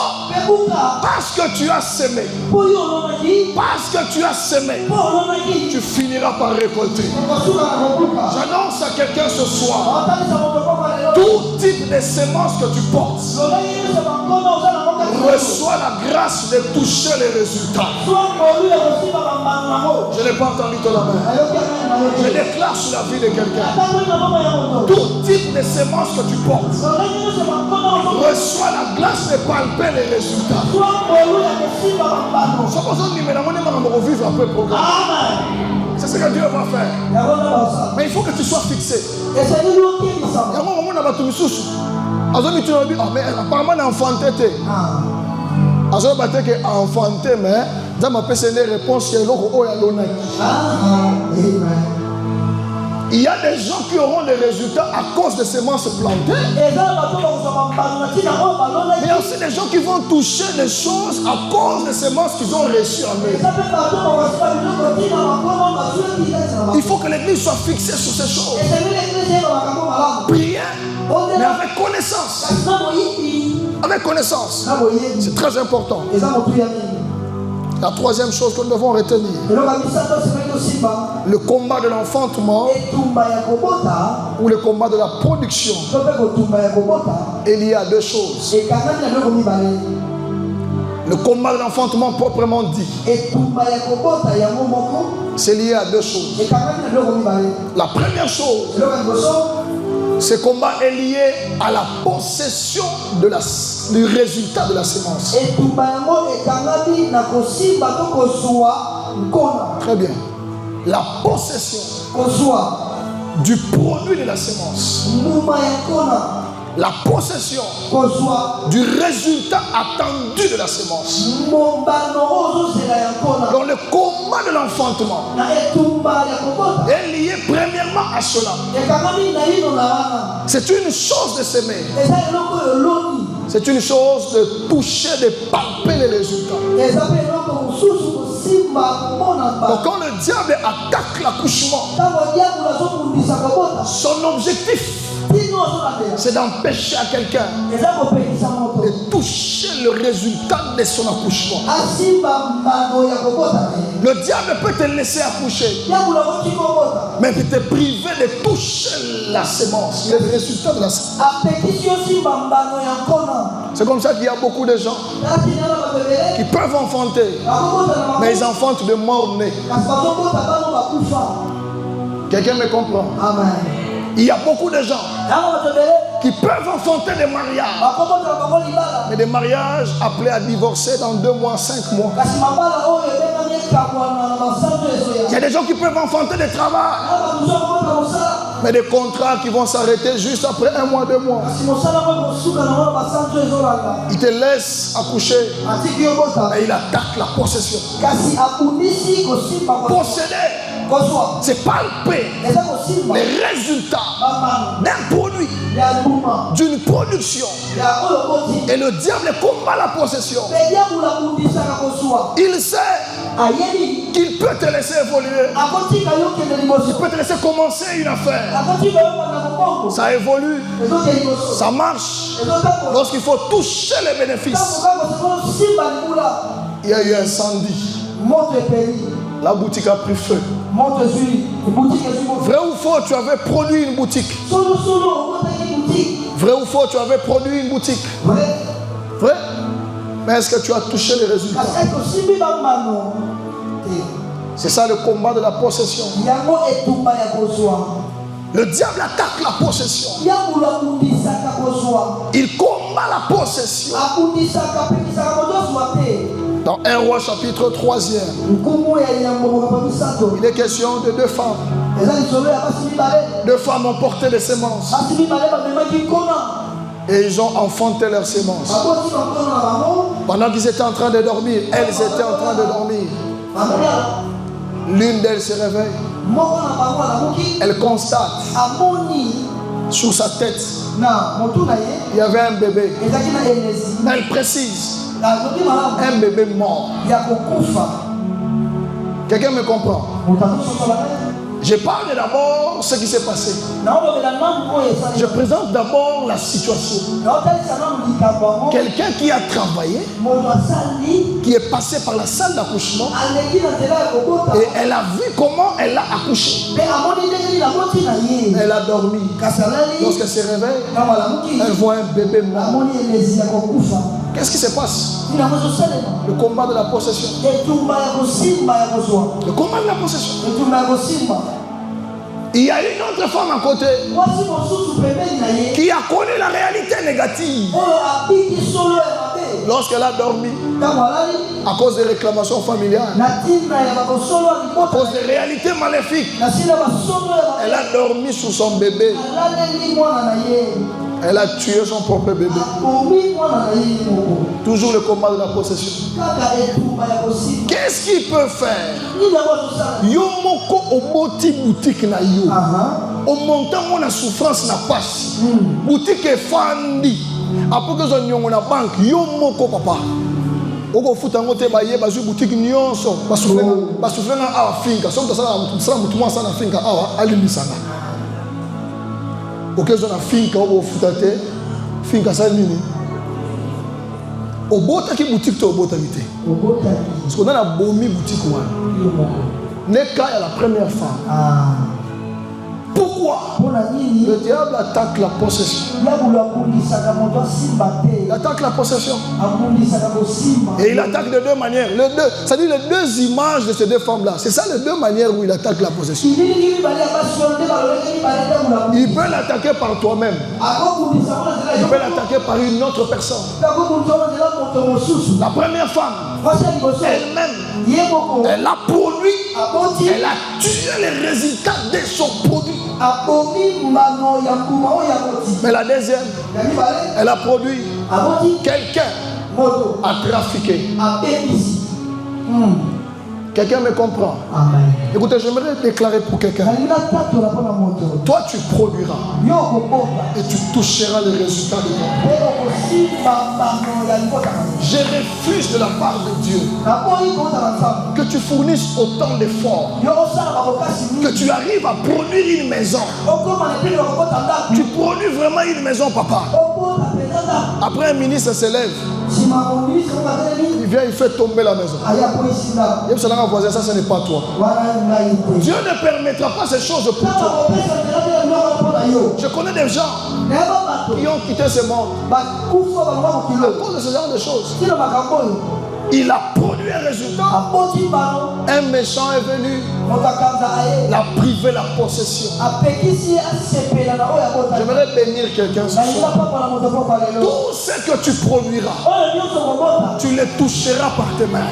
Parce que tu as semé. Parce que tu as semé, tu finiras par récolter. J'annonce à quelqu'un ce soir, tout type de semences que tu portes, reçois la grâce de toucher les résultats. Je n'ai pas entendu ton amen. Je déclare sur la vie de quelqu'un, tout type de semences que tu portes, reçois la grâce de palper les résultats. Vivre un peu le programme. C'est ce que Dieu va faire. Mais il faut que tu sois fixé. Mais apparemment, on a enfanté. Enfanté, mais dans ma PCN, réponse, il y a des gens qui auront des résultats à cause des semences plantées. Mais il y a aussi des gens qui vont toucher des choses à cause des semences qu'ils ont reçues en eux. Il faut que l'Église soit fixée sur ces choses. Prier, mais avec connaissance. Avec connaissance. C'est très important. La troisième chose que nous devons retenir, le combat de l'enfantement ou le combat de la production est lié à deux choses. Le combat de l'enfantement proprement dit, c'est lié à deux choses. La première chose, ce combat est lié à la possession du résultat de la semence. Très bien. La possession du produit de la semence. La possession du résultat attendu de la semence. Donc le combat de l'enfantement est lié premièrement à cela. C'est une chose de s'aimer. C'est une chose de toucher, de palper les résultats. Donc quand le diable attaque l'accouchement, son objectif, c'est d'empêcher à quelqu'un de toucher le résultat de son accouchement. Le diable peut te laisser accoucher, mais peut te priver de toucher la semence, le résultat de la semence. C'est comme ça qu'il y a beaucoup de gens qui peuvent enfanter, mais ils enfantent de mort-nés. Quelqu'un me comprend? Amen. Il y a beaucoup de gens qui peuvent enfanter des mariages, mais des mariages appelés à divorcer dans 2 mois, 5 mois. Il y a des gens qui peuvent enfanter des travaux, mais des contrats qui vont s'arrêter juste après 1 mois, 2 mois. Il te laisse accoucher et il attaque la possession. Posséder c'est palper les résultats d'un produit, d'une production. Et le diable combat la possession. Il sait qu'il peut te laisser évoluer. Il peut te laisser commencer une affaire. Ça évolue, ça marche. Lorsqu'il faut toucher les bénéfices, il y a eu un incendie. La boutique a pris feu. Vrai ou faux, tu avais produit une boutique. Vrai ou faux, tu avais produit une boutique. Vrai. Mais est-ce que tu as touché les résultats? C'est ça le combat de la possession. Le diable attaque la possession. Il combat la possession. Dans 1 Roi chapitre 3e, il est question de deux femmes. Deux femmes ont porté des semences. Et ils ont enfanté leurs semences. Pendant qu'ils étaient en train de dormir, elles étaient en train de dormir. L'une d'elles se réveille. Elle constate sur sa tête, il y avait un bébé. Elle précise, un bébé mort. Quelqu'un me comprend? Je parle d'abord ce qui s'est passé. Je présente d'abord la situation. Quelqu'un qui a travaillé, qui est passé par la salle d'accouchement, et elle a vu comment elle a accouché. Elle a dormi. Lorsqu'elle se réveille, elle voit un bébé mort. Qu'est-ce qui se passe? Le combat de la possession. Le combat de la possession. Il y a une autre femme à côté qui a connu la réalité négative. Lorsqu'elle a dormi, à cause des réclamations familiales, à cause des réalités maléfiques, elle a dormi sur son bébé. Elle a tué son propre bébé. Toujours le combat de la possession. Qu'est-ce qu'il peut faire? Yomoko oboti boutique na yo. Au montant où la souffrance n'a pas. Boutique est fandi. Après que on a banque, yomoko papa. Oko futa ngote baye bazu boutique nyonso. Basufle na awa finka. Somo tasala mutumwa sana finka awa alimisana. Ok, on a finka au futate, finka ça nini. Au bota qui boutique to au bota vite. Parce qu'on a la bomi boutique ouah. N'est qu'à la première femme. Pourquoi? Le diable attaque la possession. Il attaque la possession. Et il attaque de deux manières. C'est-à-dire les deux images de ces deux femmes-là. C'est ça les deux manières où il attaque la possession. Il peut l'attaquer par toi-même. Il peut l'attaquer par une autre personne. La première femme, elle-même, elle a produit, elle a tué les résultats de son produit. Mais la deuxième, elle a produit, quelqu'un a trafiqué. Quelqu'un me comprend? Amen. Écoutez, j'aimerais déclarer pour quelqu'un. Toi, tu produiras et tu toucheras les résultats de ton travail. Je refuse de la part de Dieu que tu fournisses autant d'efforts, que tu arrives à produire une maison. Tu produis vraiment une maison, papa. Après, un ministre se lève. Il vient, il fait tomber la maison. Voisin, ça ce n'est pas toi. Dieu ne permettra pas ces choses pour toi. Je connais des gens qui ont quitté ce monde à cause de ce genre de choses. Il a produit un résultat. Un méchant est venu la priver la possession. J'aimerais bénir quelqu'un ce soir. Tout ce que tu produiras, tu les toucheras par tes mains.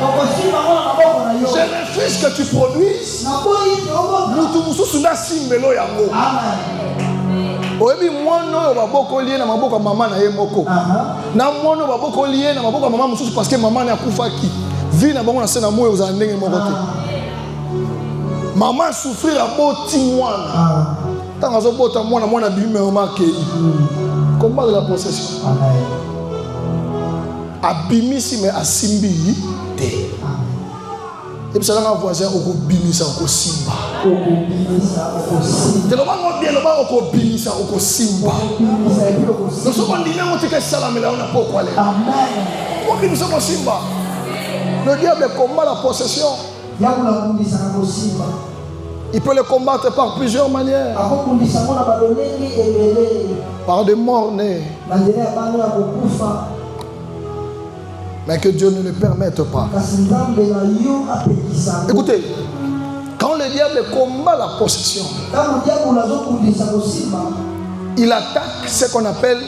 Je refuse que tu produises. Oyebi mwana oyo baboko lié na maboko maman na ye moko. Na mwana baboko lié na maboko maman mususu parce que maman na kufaki. Vie na bango na sena moyo za ndenge moko te. Maman souffrir à boti mwana. Tant que bota mwana bimé remarqué. Combat de la possession. Abimisi mais asimbi te. Et puis ça là voisin oko bimisa oko simba. Te lo bango bien lo bango oko bimisa oko simba. Nous sommes dit même que salam là on a pas quoi aller. Amen. Pourquoi nous sommes simba? Le diable combat la possession. Il peut le combattre par plusieurs manières. Par des morts-nés. Mais que Dieu ne le permette pas. Écoutez, quand le diable combat la possession, il attaque ce qu'on appelle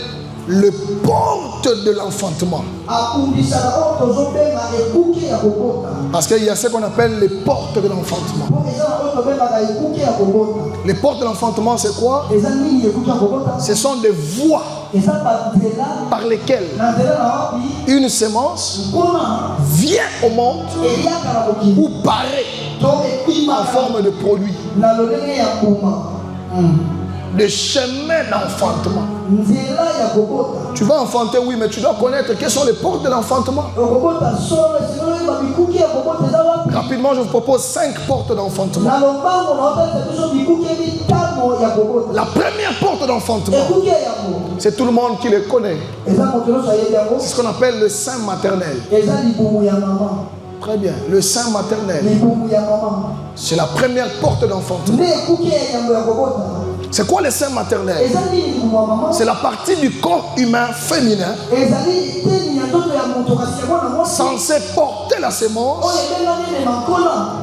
le porte de l'enfantement. Parce qu'il y a ce qu'on appelle les portes de l'enfantement. Les portes de l'enfantement, c'est quoi? Ce sont des voies par lesquelles une semence vient au monde ou paraît en forme de produit. Le chemin d'enfantement. Tu vas enfanter, oui, mais tu dois connaître quelles sont les portes de l'enfantement. Rapidement, je vous propose 5 portes d'enfantement. La première porte d'enfantement, c'est tout le monde qui le connaît. C'est ce qu'on appelle le sein maternel. Très bien, le sein maternel. C'est la première porte d'enfantement. C'est quoi le sein maternel? C'est la partie du corps humain féminin censée porter la sémence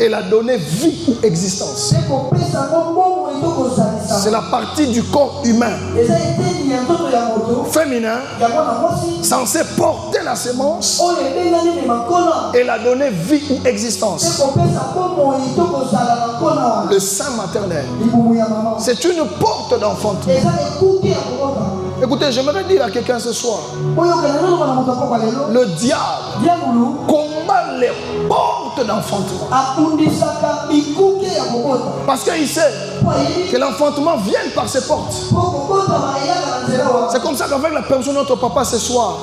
et la donner vie ou existence. C'est la partie du corps humain féminin censée porter la sémence et la donner vie ou existence. Le sein maternel, c'est une porte d'enfantement. Écoutez, j'aimerais dire à quelqu'un ce soir, le diable combat les portes d'enfantement. Parce qu'il sait que l'enfantement vient par ses portes. C'est comme ça qu'avec la permission de notre papa ce soir,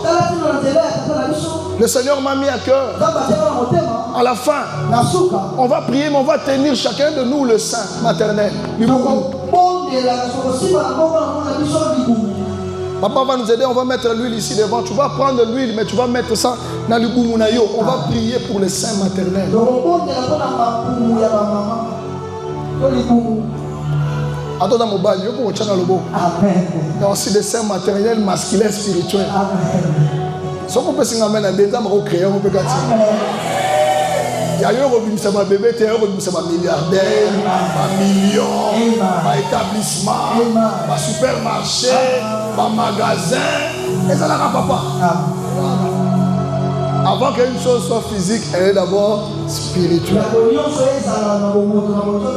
le Seigneur m'a mis à cœur. À la fin, on va prier, mais on va tenir chacun de nous le sein maternel. Papa va nous aider, on va mettre l'huile ici devant. Tu vas prendre l'huile, mais tu vas mettre ça dans le boumounayo. On va prier pour le sein maternel. Attends dans mon bal, il y a aussi des seins maternels, masculins, spirituels. Si on peut s'en amener à des âmes, on peut créer, on peut gâter. Il y a un revenu, c'est ma bébé, il y a un revenu, c'est ma milliardaire, ma million, ma établissement, ma supermarché, ma magasin. Et ça n'a pas papa. Avant qu'une chose soit physique, elle est d'abord spirituelle.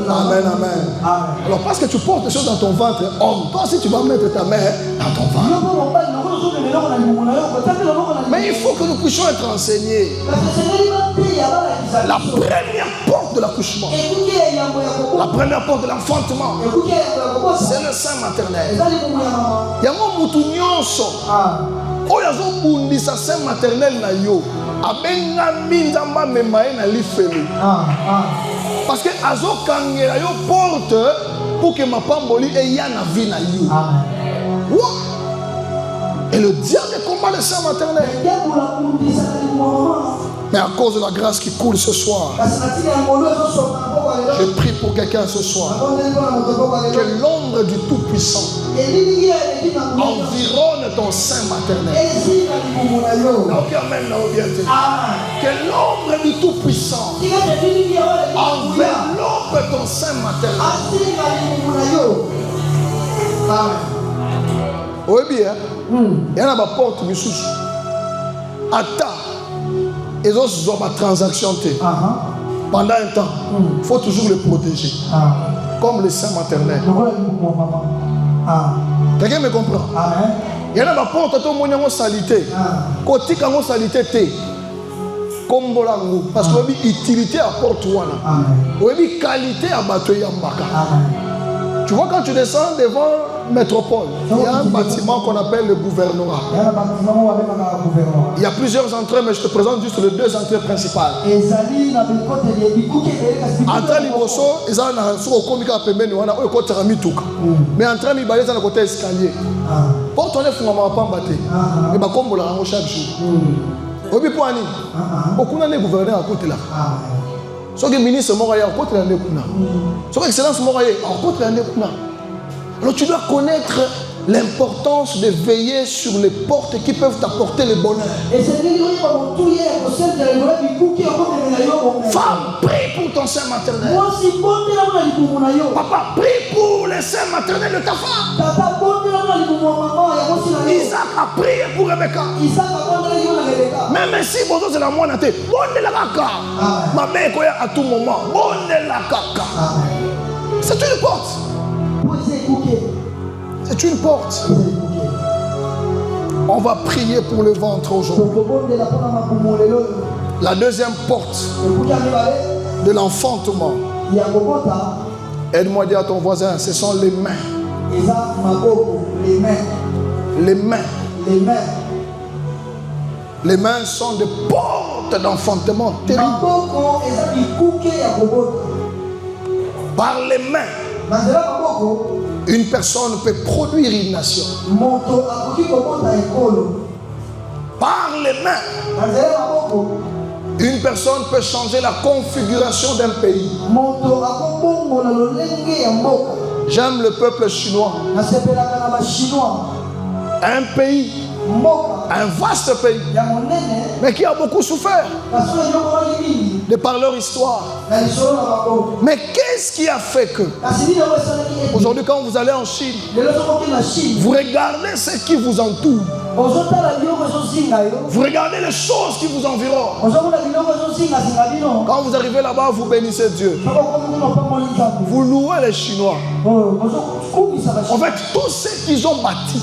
Amen, amen. Alors parce que tu portes des choses dans ton ventre, homme, toi aussi tu vas mettre ta main dans ton ventre. Mais il faut que nous puissions être enseignés. La première porte de l'accouchement, la première porte de l'enfantement, c'est le sein maternel. Il y a un moutounionso. Oh, il y a un bundisa sein maternel na yo. Abenga minzamba memae na lifelu. Parce que azo kangela yo porte pour que ma pamboli ait na vie na yo. Et le diable combat le sein maternel. Mais à cause de la grâce qui coule ce soir, je prie pour quelqu'un ce soir que l'ombre du Tout-Puissant environne ton sein maternel. Que l'ombre du Tout-Puissant enveloppe ton sein maternel. Oui, bien. Il y en a ma porte, mais sous. Attends. Et donc, ils ont ma transaction. Pendant un temps, il faut toujours le protéger. Comme le sein maternel. Quelqu'un me comprend? Il y en a ma porte, tout le monde a salité. Côté quand on salité, Kombolango. Parce que l'utilité apporte wana. Oui, qualité à batoy yambaka. Tu vois, quand tu descends devant métropole, il y a un bâtiment qu'on appelle le gouvernorat. Il y a plusieurs entrées, mais je te présente juste les deux entrées principales. Entrée Liboso, ils ont un comika pembeni wana oyo ko tarami tuka. Mais entrée Mibale dans le côté escalier. Porte on est fumama pamba te. Et ba kombola ngo chaque jour. Obi poani. Okuna ne gouverneur à côté là. Ce que le ministre Moraye a côté là nekuna. Ce que excellence Moraye a côté là nekuna. Alors tu dois connaître l'importance de veiller sur les portes qui peuvent t'apporter le bonheur. Femme, prie pour ton sein maternel. Papa, prie pour les seins maternels de ta femme. Isaac a prié pour Rebecca. Même si bonjour c'est la moine, bonne la kaka. Ma mère à tout moment, bonne la kaka. C'est une porte. C'est une porte. On va prier pour le ventre aujourd'hui. La deuxième porte de l'enfantement. Aide-moi à dire à ton voisin, ce sont les mains. Les mains. Les mains sont des portes d'enfantement terribles. Par les mains, une personne peut produire une nation. Par les mains, une personne peut changer la configuration d'un pays. J'aime le peuple chinois. Un pays, un vaste pays, mais qui a beaucoup souffert de par leur histoire. Mais qu'est-ce qui a fait que aujourd'hui, quand vous allez en Chine, vous regardez ce qui vous entoure, vous regardez les choses qui vous environnent. Quand vous arrivez là-bas, vous bénissez Dieu, vous louez les Chinois. En fait, tout ce qu'ils ont bâti,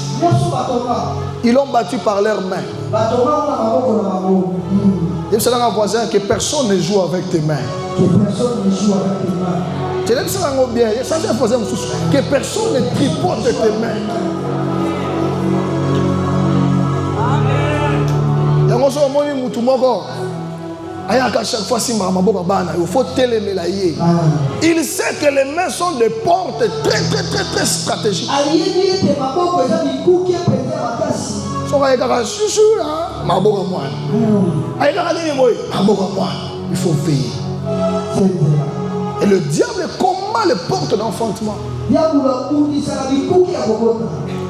ils l'ont bâti par leurs mains. Et c'est un voisin que personne ne joue avec tes mains. Tu l'aimes ça bien. Ça c'est un voisin que personne ne tripote tes mains. Chaque fois, il faut télémélayer. Il sait que les mains sont des portes très stratégiques. Il faut veiller. Et le diable combat les portes d'enfantement.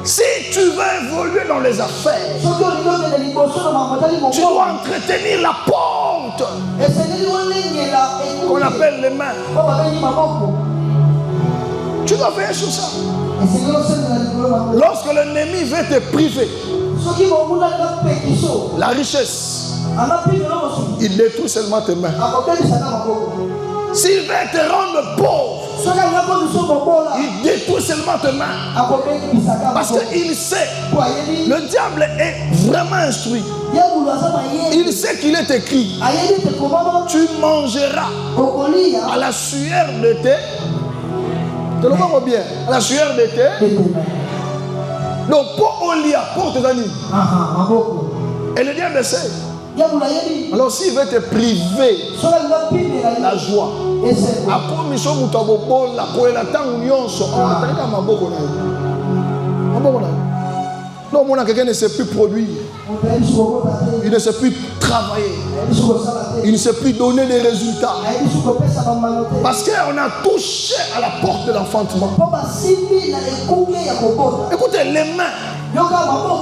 Si tu veux évoluer dans les affaires, tu dois entretenir la porte qu'on appelle les mains. Tu dois veiller sur ça. Lorsque l'ennemi veut te priver la richesse, il détruit seulement tes mains. S'il veut te rendre pauvre, il détruit seulement tes mains. Parce qu'il sait, le diable est vraiment instruit. Il sait qu'il est écrit, tu mangeras à la sueur de tes... Tu le vois bien, à la sueur de tes... Donc pour Olia, pour tes amis. Et le diable sait. Alors s'il veut te priver la joie, non, quelqu'un ne sait plus produire, il ne sait plus travailler, il ne sait plus donner des résultats, parce qu'on a touché à la porte de l'enfantement. Écoutez, les mains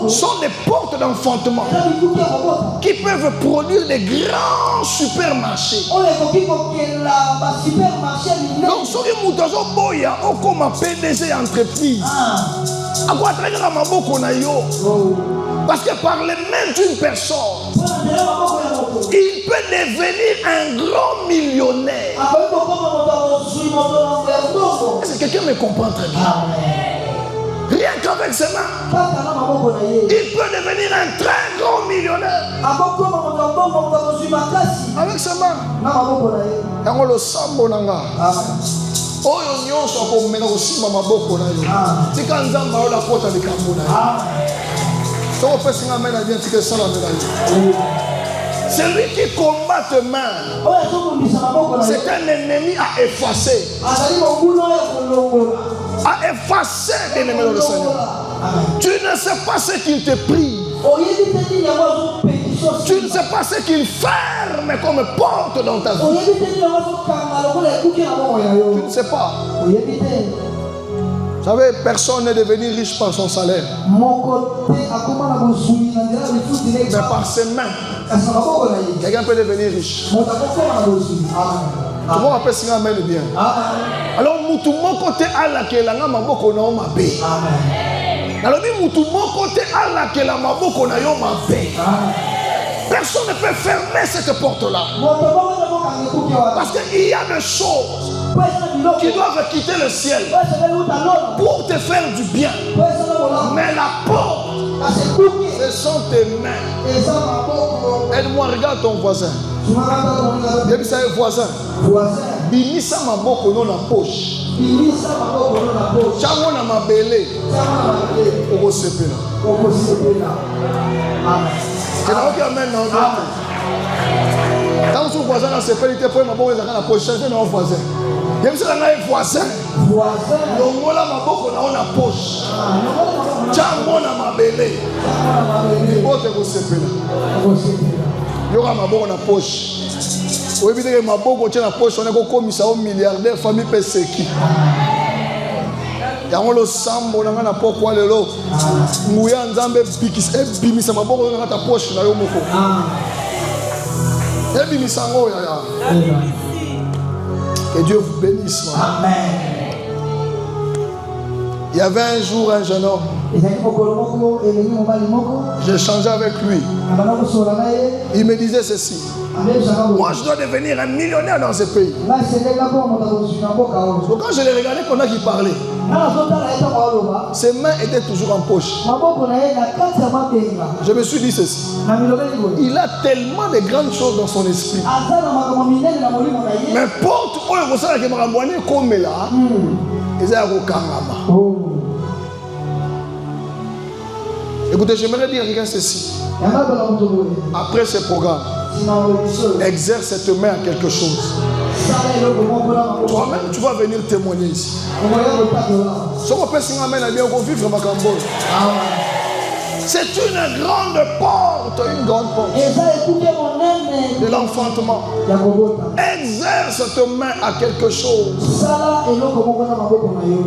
sont des portes d'enfantement qui peuvent produire des grands supermarchés. Donc, si vous avez un PDG entreprise, parce que par les mains d'une personne, il peut devenir un grand millionnaire. Est-ce que quelqu'un me comprend très bien? Rien qu'avec ses mains, il peut devenir un très grand millionnaire. Avec ses mains. Et on le sambo nanga. Oyo nyonso akomena kosimba maboko na yo. Tika nzamba oyo lakota likambo na yo. Toko pesi nga mena bien tika sala mena yo. Celui qui combat tes mains, c'est un ennemi à effacer. À effacer l'ennemi dans le Seigneur. Tu ne sais pas ce qu'il te prie. Tu ne sais pas ce qu'il ferme comme porte dans ta vie. Tu ne sais pas. Vous savez, personne n'est devenu riche par son salaire, mais par ses mains. Quelqu'un peut devenir riche. Tout le monde appelle ça amen bien. Alors, mutu moko te ala ke langa maboko na yo mabe. Alors, mutu moko te ala ke la maboko na yo mabe. Personne ne peut fermer cette porte-là. Parce qu'il y a des choses qui doivent quitter le ciel pour te faire du bien. Mais la porte, ce sont tes mains. Aide-moi, regarde ton voisin. Bien ça est voisin. Bimisa maboko non la poche. Chango na mabele. Oko sepela. C'est là que amène dans le quand son voisin a sepelé, il te prend maboko dans la poche. C'est dans voisin. Bien ça là est voisin. Longo la maboko na la poche. Chango na mabele. Oko sepela. Yoka maboko na poche. Oui, bien que maboko tient la poche, on est comme ça au milliardaire famille peseki. Yango lo sambo na ngana pokwa lelo. Nguya nzambe bikis ebimisa maboko na ta poche na yo moko. Ebimisa ngo ya. Que Dieu vous bénisse. Amen. Il y avait un jour un jeune homme. J'ai échangé avec lui. Il me disait ceci. Moi, je dois devenir un millionnaire dans ce pays. Donc, quand je l'ai regardé pendant qu'il parlait, ses mains étaient toujours en poche. Je me suis dit ceci. Il a tellement de grandes choses dans son esprit. Mais porte où il faut que je comme là, ils ont écoutez, j'aimerais dire à quelqu'un ceci. Après ce programme, exerce cette main à quelque chose. Toi-même, tu vas venir témoigner ici. C'est une grande porte, de l'enfantement. Exerce ta main à quelque chose.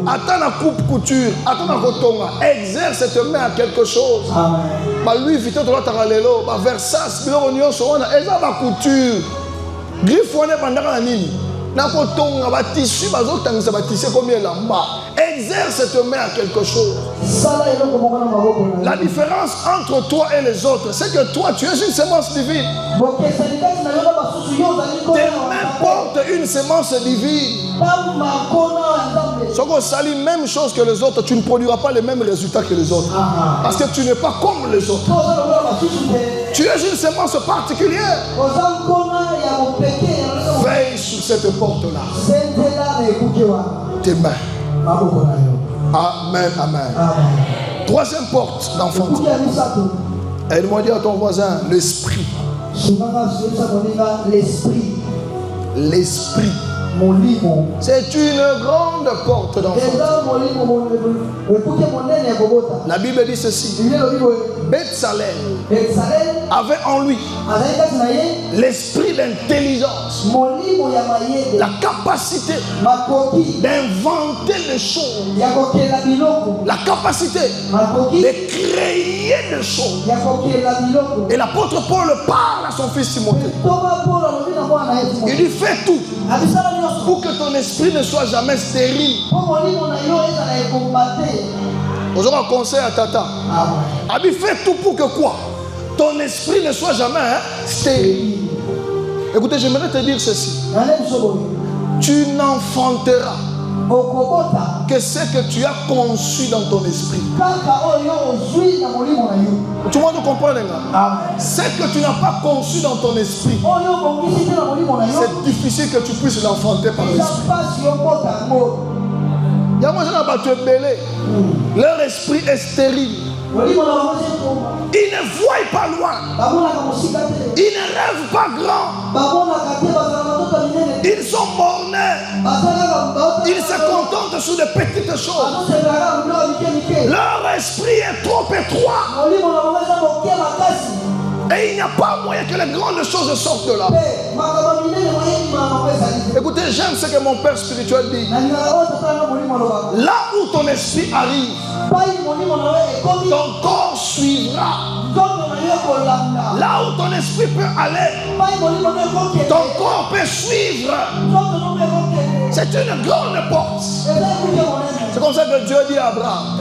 Attends la coupe-couture, attends la rotonga. Exerce ta main à quelque chose. Lui, vite, tu dois t'arrêter. Versas, tu dois exerce la couture. Griffe, on est pendant la nuit. Exerce ta main à quelque chose. La différence entre toi et les autres, c'est que toi, tu es une semence divine. Tes mains portent une semence divine. Si on salit même chose que les autres, tu ne produiras pas les mêmes résultats que les autres. Parce que tu n'es pas comme les autres. Tu es une semence particulière. Veille sur cette porte-là. Tes mains. Amen, amen. Troisième porte d'enfantement. Aide-moi à dire à ton voisin, l'esprit. L'esprit. C'est une grande porte d'enfantement. La Bible dit ceci. Bethsalel avait en lui l'esprit d'intelligence, la capacité d'inventer les choses, la capacité de créer des choses. Et l'apôtre Paul parle à son fils Timothée. Il lui fait tout pour que ton esprit ne soit jamais stérile. Aujourd'hui, un conseil à Tata. Abi fait tout pour que quoi? Ton esprit ne soit jamais stérile. Écoutez, j'aimerais te dire ceci. Tu n'enfanteras que ce que tu as conçu dans ton esprit. Tout le monde comprend. comprenez? Ce que tu n'as pas conçu dans ton esprit, c'est difficile que tu puisses l'enfanter par l'esprit. Il y a des gens qui sont belés. Leur esprit est stérile. Ils ne voient pas loin. Ils ne rêvent pas grand. Ils sont bornés. Ils se contentent sur de petites choses. Leur esprit est trop étroit. Et il n'y a pas moyen que les grandes choses sortent de là. Écoutez, j'aime ce que mon père spirituel dit. Là où ton esprit arrive, ton corps suivra. Là où ton esprit peut aller, ton corps peut suivre. C'est une grande porte. C'est comme ça que Dieu dit à Abraham,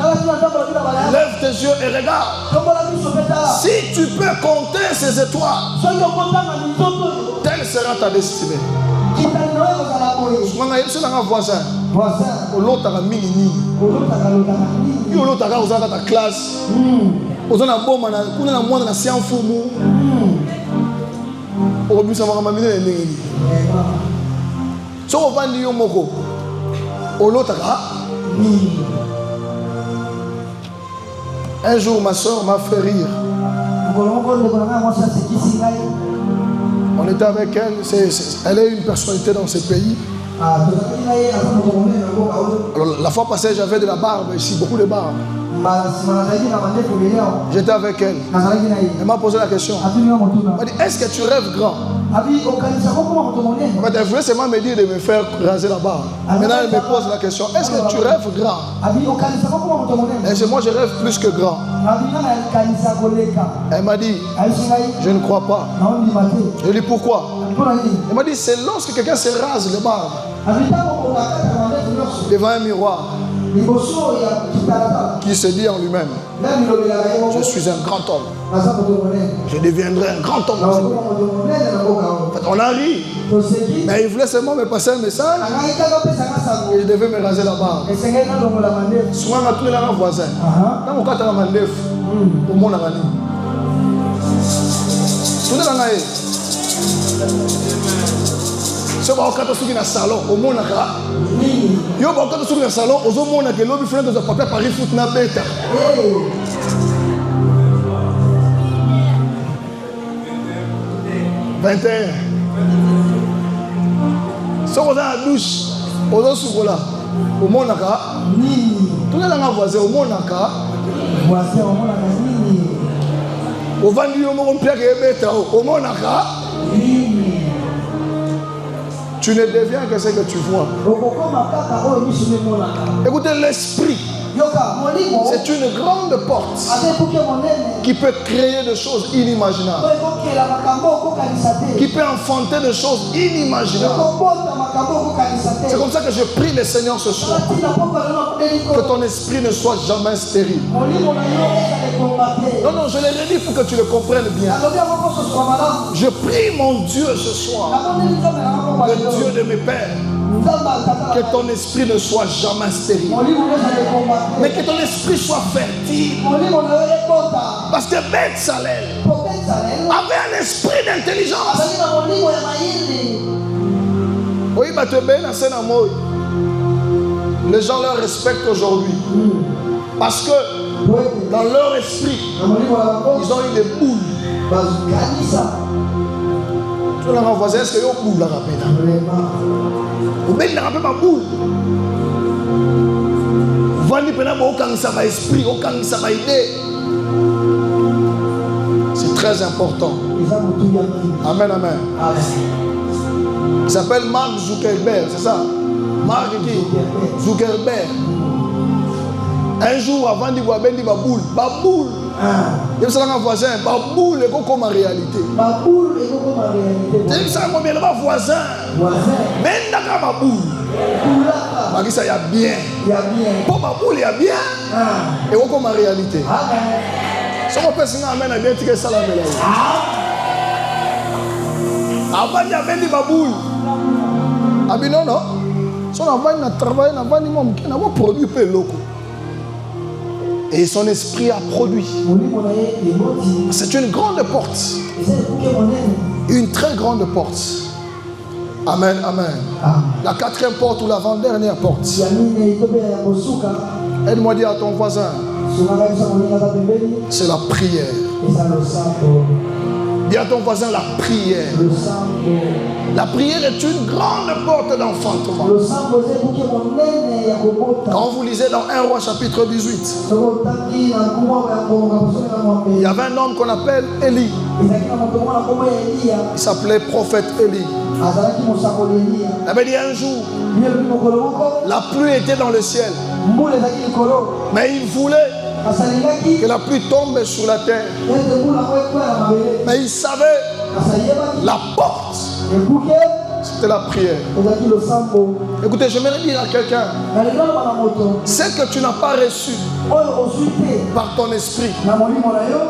lève tes yeux et regarde. Si tu peux compter ces étoiles, telle sera ta destinée. Je suis un voisin. L'autre a mis l'autre a ta classe. Aux gens à bon, on a moins de la science fourmou. Au but, ça va m'amener les négés. Si on va dire moko, l'autre a. Un jour, ma soeur m'a fait rire. On était avec elle. Elle est une personnalité dans ce pays. Alors, la fois passée, j'avais de la barbe ici, beaucoup de barbe. J'étais avec elle. Elle m'a posé la question. Elle m'a dit, est-ce que tu rêves grand? Elle voulait seulement me dire de me faire raser la barbe. Maintenant, elle me pose la question, est-ce que tu rêves grand? Et moi, je rêve plus que grand. Elle m'a dit, je ne crois pas. Je lui ai dit, pourquoi? Elle m'a dit, c'est lorsque quelqu'un se rase les barbes devant un miroir qui se dit en lui-même, je suis un grand homme. Je deviendrai un grand homme. En fait, on a ri. Mais il voulait seulement me passer un message. Et je devais me raser la barbe. Souvent, on a tous les voisins. Dans mon cas, tu as la mandef. Au monde, on a tout le monde. Si on va au salon, au monde, yo ba quand tu es au salon, aux hommes on a que l'homme fait dans un papier Paris foot na bêta. 21. Si on va à la douche, aux autres sous là, au monde naka. Tout le monde voisin au monde naka. Voisin au monde naka. Au vendu au monde pierre que bêta au monde naka. Tu ne deviens que ce que tu vois. Écoutez, l'esprit, c'est une grande porte qui peut créer des choses inimaginables, qui peut enfanter des choses inimaginables. C'est comme ça que je prie le Seigneur ce soir, que ton esprit ne soit jamais stérile. Non, non, je l'ai redit pour que tu le comprennes bien. Je prie mon Dieu ce soir, le Dieu de mes pères, que ton esprit ne soit jamais stérile, mais que ton esprit soit fertile. Parce que Beth Salel avait un esprit d'intelligence. Oui, les gens le respectent aujourd'hui. Parce que dans leur esprit, ils ont eu des boules. Tu l'as renvoyé, est-ce qu'il y a une boule là? Ou bien il n'a pas de boule. C'est très important. Amen, amen. Il s'appelle Mark Zuckerberg, c'est ça? Mark Zuckerberg. Un jour avant de voir ben baboule, baboule. Il y a un voisin, baboule est comme en réalité. Baboule est comme en réalité. Il y a un voisin. Mais d'accord baboule. Parce que ça y a bien. Pour baboule il y a bien. Et comme en réalité. Si on peut signer amen, bien tu que ça la mêle. Avant il y avait des baboules. Ah bien non non. Si on a travaillé, on a produit peu loco. Et son esprit a produit. C'est une grande porte. Une très grande porte. Amen, amen. La 4e porte ou l'avant-dernière porte. Aide-moi à dire à ton voisin. C'est la prière. Dis à ton voisin la prière. La prière est une grande porte d'enfantement. Quand vous lisez dans 1 Roi chapitre 18, il y avait un homme qu'on appelle Élie. Il s'appelait prophète Élie. Il avait dit un jour, la pluie était dans le ciel. Mais il voulait que la pluie tombe sur la terre. Mais il savait la porte, c'était la prière. Écoutez, j'aimerais dire à quelqu'un, ce que tu n'as pas reçu par ton esprit,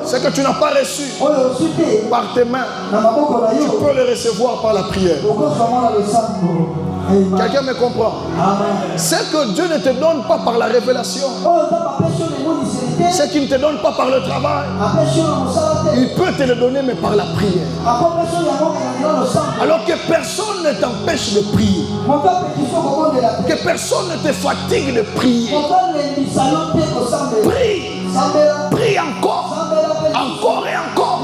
ce que tu n'as pas reçu par tes mains, tu peux le recevoir par la prière. Quelqu'un me comprend? Ce que Dieu ne te donne pas par la révélation, ce qu'il ne te donne pas par le travail, il peut te le donner mais par la prière. Alors que personne ne t'empêche de prier, que personne ne te fatigue de prier. Prie, prie encore, encore et encore,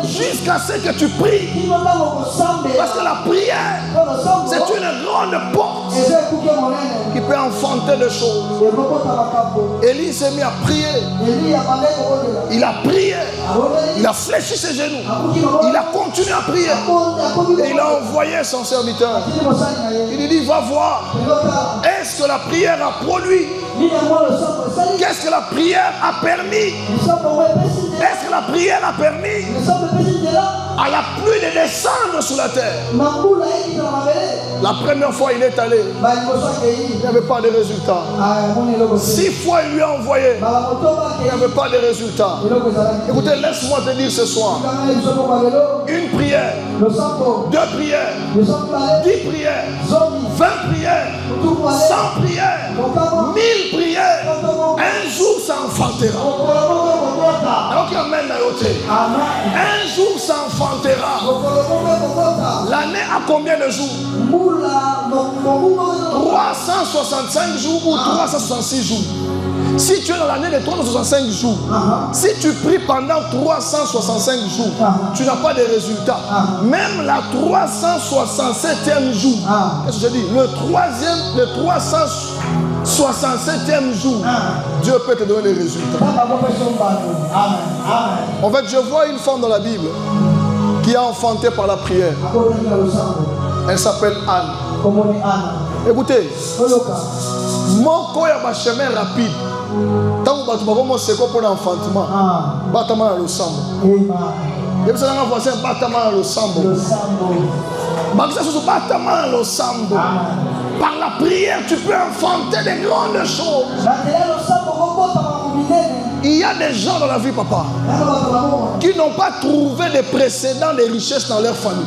jusqu'à ce que tu pries. Parce que la prière, c'est une grande porte qui peut enfanter des choses. Élie s'est mis à prier. Il a prié. Il a fléchi ses genoux. Il a continué à prier. Et il a envoyé son serviteur. Il lui dit, va voir. Est-ce que la prière a produit? Qu'est-ce que la prière a permis? Est-ce que la prière a permis à la pluie de descendre sur la terre? La première fois il est allé, il n'y avait pas de résultat. 6 fois il lui a envoyé, il n'y avait pas de résultat. Écoutez, laisse-moi te dire ce soir, une prière, 2 prières, 10 prières, 20 prières, 100 prières, 1000 prières, un jour ça enfantera. Alors qu'il amène la yoté. Un jour ça enfantera. L'année a combien de jours? 365 jours ou 366 jours. Si tu es dans l'année de 365 jours, si tu pries pendant 365 jours, tu n'as pas de résultat. Même la 367e jour, qu'est-ce que je dis? Le 367e jour, Dieu peut te donner les résultats. En fait, je vois une femme dans la Bible qui a enfanté par la prière. Elle s'appelle Anne. Écoutez, mon corps a un chemin rapide. Tant que tu vas commencer pour l'enfantement, battement dans le sang. Et vous savez, un voisin battement dans le sang. Par la prière, tu peux enfanter des grandes choses. Il y a des gens dans la vie, papa, qui n'ont pas trouvé de précédents de richesses dans leur famille.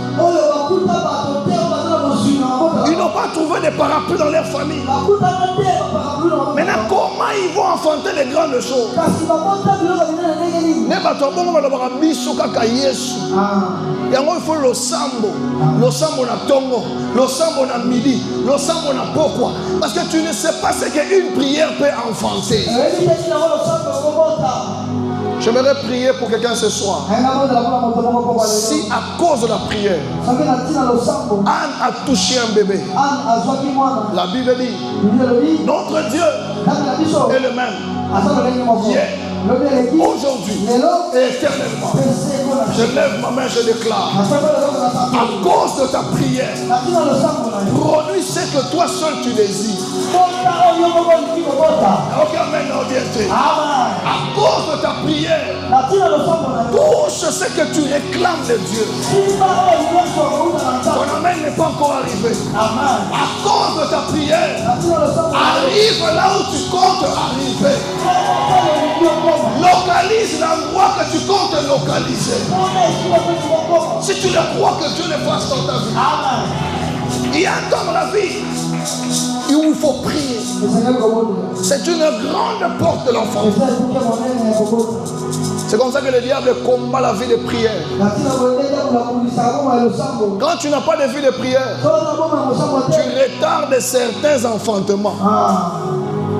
Ils n'ont pas trouvé de parapluie dans leur famille. Maintenant, comment ils vont enfanter les grandes choses? Il faut le sambo na tongo, le sambo na midi, le sambo na pourquoi? Parce que tu ne sais pas ce qu'une prière peut enfanter. J'aimerais prier pour quelqu'un ce soir. Si à cause de la prière, Anne a touché un bébé, la Bible dit, notre Dieu est le même. Hier, aujourd'hui et éternellement. Je lève ma main, je déclare, à cause de ta prière, produis ce que toi seul tu désires. À cause de ta prière, touche ce que tu réclames de Dieu. Ton amen n'est pas encore arrivé. À cause de ta prière, arrive là où tu comptes arriver. Localise l'endroit que tu comptes localiser. Si tu le crois que Dieu le fasse dans ta vie. Il y a un temps dans la vie où il faut prier. C'est une grande porte de l'enfantement. C'est comme ça que le diable combat la vie de prière. Quand tu n'as pas de vie de prière, tu retardes certains enfantements.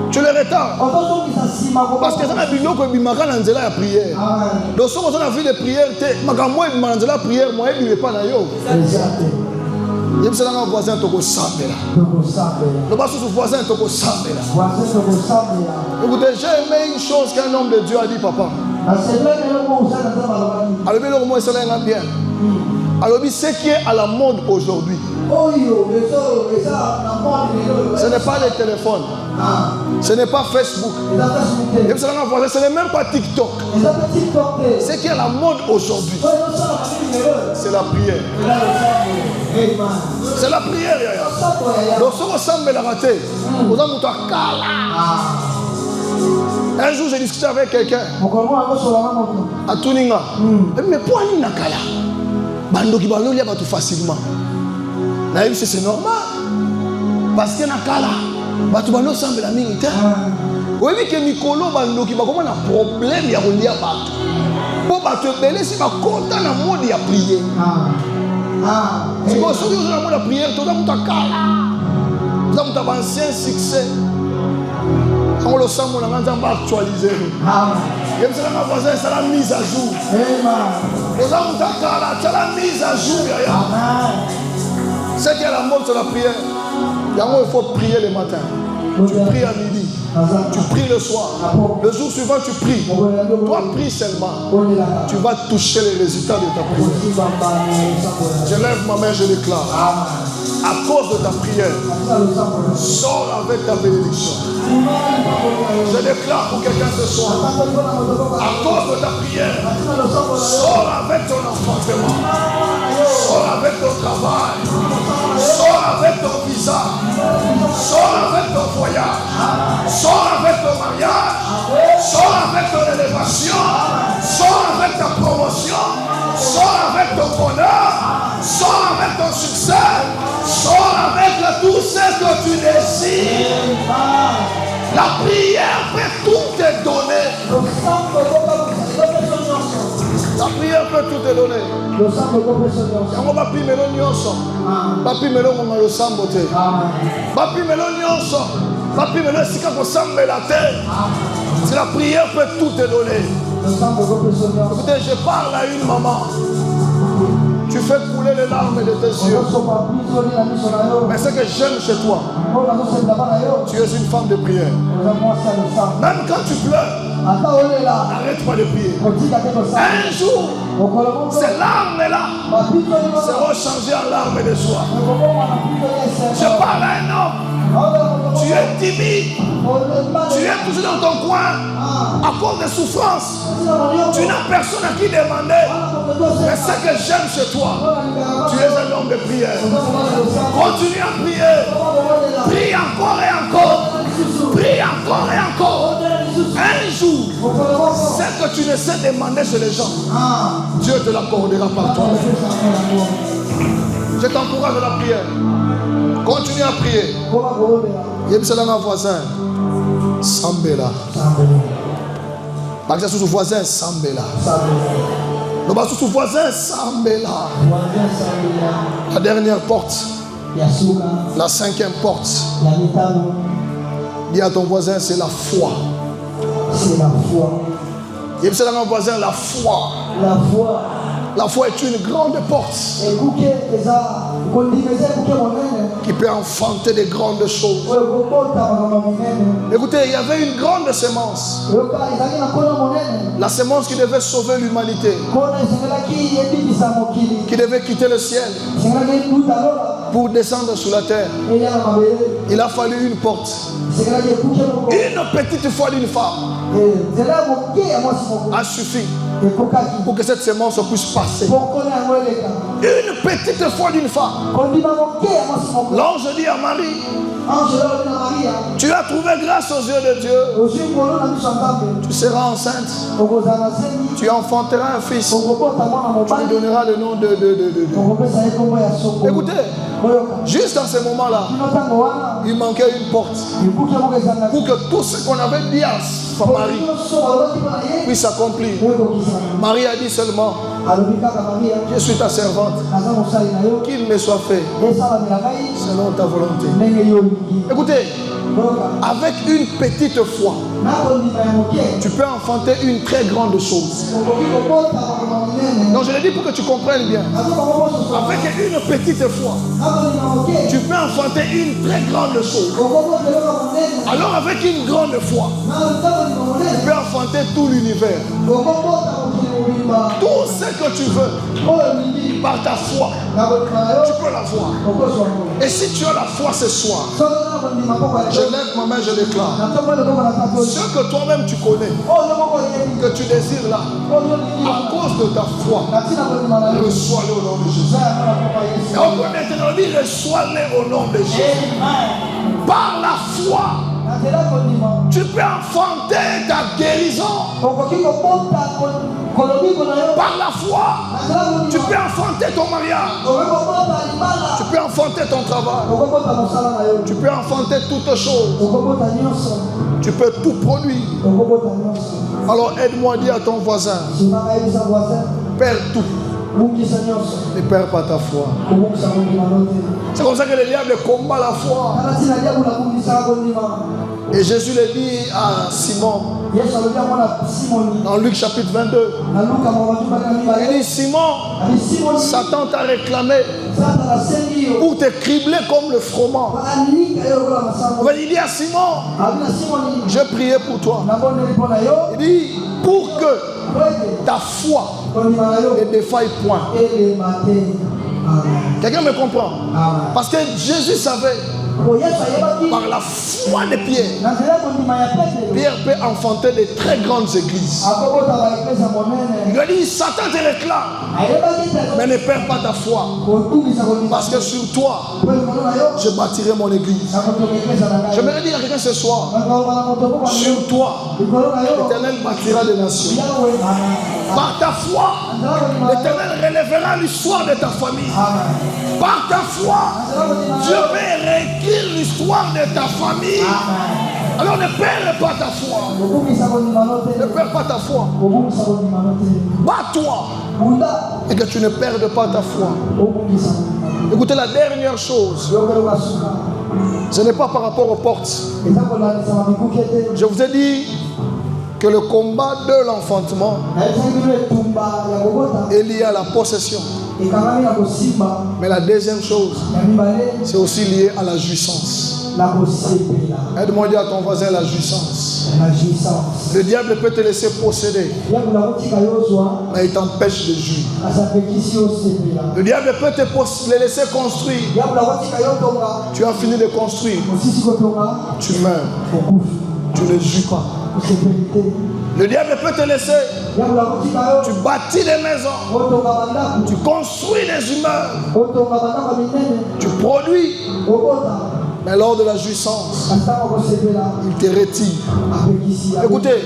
Tu les retardes. Parce que ça n'a pas de la prière. Donc, si on a vie de prière, la prière, moi, je ne vais pas dans yo. Il y a un voisin qui est sambela. Le voisin qui est sambela. Écoutez, j'ai aimé une chose qu'un homme de Dieu a dit, papa. Alors, bien. Alors, ce qui est à la mode aujourd'hui, ce n'est pas les téléphones, ce n'est pas Facebook, ce n'est même pas TikTok. Ce qui est à la mode aujourd'hui, c'est la prière. C'est la prière. Donc, ce qu'on semble la rater, un jour, j'ai discuté avec quelqu'un à Tuninga. Mais pourquoi il n'y a pas Bando qui balou liaba tout facilement. Naïm c'est normal. Parce que nakala, batu bando semble la minute. Oui mais que Mikolo bando qui ba comment un problème ya kolia batu. Pour batu belé si ba content na mode ya prier. Si vous avez la mode de prière, tout le monde a kala. Vous avez un ancien succès. On le sent, on a actualisé. C'est la mise à jour. C'est la mise à jour. C'est qu'il y a la mode sur la prière. Il faut prier le matin. Tu pries à midi. Tu pries le soir. Le jour suivant, tu pries. Toi, prie seulement. Tu vas toucher les résultats de ta prière. Je lève ma main, je déclare. À cause de ta prière, sors avec ta bénédiction. Je déclare pour quelqu'un ce soir. À cause de ta prière, sors avec ton enfantement. Sors avec ton travail. Sors avec ton visa. Sors avec ton voyage. Sors avec ton mariage. Sors avec ton élévation. Sors avec ta promotion. Sors avec ton bonheur. Sors avec ton succès. Sors avec tout ce que tu désires. La prière peut tout te donner. La prière peut tout te donner. On va prier l'onionso. Va prier l'onionso sambote. Va prier l'onionso. Va prier l'onionso la terre. Si la prière peut tout te donner. Écoutez, je parle à une maman. Tu fais couler les larmes de tes yeux. Mais ce que j'aime chez toi, tu es une femme de prière. Même quand tu pleures, arrête pas de prier. Un jour, ces larmes-là seront changées en larmes de joie. Je parle à un homme. Tu es timide. Tu es toujours dans ton coin à cause des souffrances. Tu n'as personne à qui demander. Mais ce que j'aime chez toi, tu es un homme de prière. Continue à prier. Prie encore et encore. Prie encore et encore. Un jour, ce que tu ne sais demander chez les gens, Dieu te l'accordera par toi-même. Je t'encourage à la prière. Continue à prier. Yemselana voisin, Sambela. Parce que sous voisin, Sambela. Le bas sous voisin, Sambela. La dernière porte, la cinquième porte. Dis à ton voisin, c'est la foi. C'est la foi. Yemselana voisin, la foi. La foi. La foi est une grande porte qui peut enfanter de grandes choses. Écoutez, il y avait une grande sémence. La sémence qui devait sauver l'humanité, qui devait quitter le ciel pour descendre sur la terre. Il a fallu une porte. Une petite foi d'une femme a suffi pour que cette sémence puisse passer. Une petite foi d'une femme. L'ange dit à Marie, Tu as trouvé grâce aux yeux de Dieu. Tu seras enceinte. Tu enfanteras un fils. Tu lui donneras le nom de... Écoutez, juste dans ce moment-là, il manquait une porte pour que tout ce qu'on avait dit à son mari puisse s'accomplir. Marie a dit seulement, je suis ta servante, qu'il me soit fait selon ta volonté. Écoutez, avec une petite foi, tu peux enfanter une très grande chose. Donc je le dis pour que tu comprennes bien. Avec une petite foi, tu peux enfanter une très grande chose. Alors avec une grande foi, tu peux enfanter tout l'univers. Tout ce que tu veux, par ta foi, tu peux l'avoir. Et si tu as la foi ce soir, je lève ma main, je déclare. Ce que toi-même tu connais, que tu désires là, à cause de ta foi, reçois-le au nom de Jésus. Et on peut maintenant dire, reçois-le au nom de Jésus. Par la foi, tu peux enfanter ta guérison. Par la foi, tu peux enfanter ton mariage. Tu peux enfanter ton travail. Tu peux enfanter toutes choses. Tu peux tout produire. Alors aide-moi à dire à ton voisin, perds tout. Ne perds pas ta foi. C'est comme ça que le diable combat la foi. Et Jésus le dit à Simon dans Luc chapitre 22. Il dit, Simon, Satan t'a réclamé pour te cribler comme le froment. Il dit à Simon, je priais pour toi. Il dit, pour que ta foi ne défaille point. Quelqu'un me comprend? Parce que Jésus savait, par la foi de Pierre, Pierre peut enfanter de très grandes églises. Il lui a dit, Satan te réclame, mais ne perds pas ta foi, parce que sur toi, je bâtirai mon église. J'aimerais dire à quelqu'un ce soir, sur toi, l'Éternel bâtira des nations. Par ta foi, l'Éternel relèvera l'histoire de ta famille. Par ta foi, Dieu va réécrire l'histoire de ta famille. Alors ne perds pas ta foi. Ne perds pas ta foi. Bats-toi et que tu ne perdes pas ta foi. Écoutez, la dernière chose, ce n'est pas par rapport aux portes. Je vous ai dit que le combat de l'enfantement est lié à la possession. Mais la deuxième chose, c'est aussi lié à la jouissance. Aide-moi à dire à ton voisin la jouissance. Le diable peut te laisser posséder, mais il t'empêche de jouir. Le diable peut te laisser construire. Tu as fini de construire, tu meurs, tu ne jouis pas. Le diable peut te laisser. Tu bâtis des maisons, tu construis des immeubles, tu produis, mais lors de la jouissance, il te retire. Écoutez,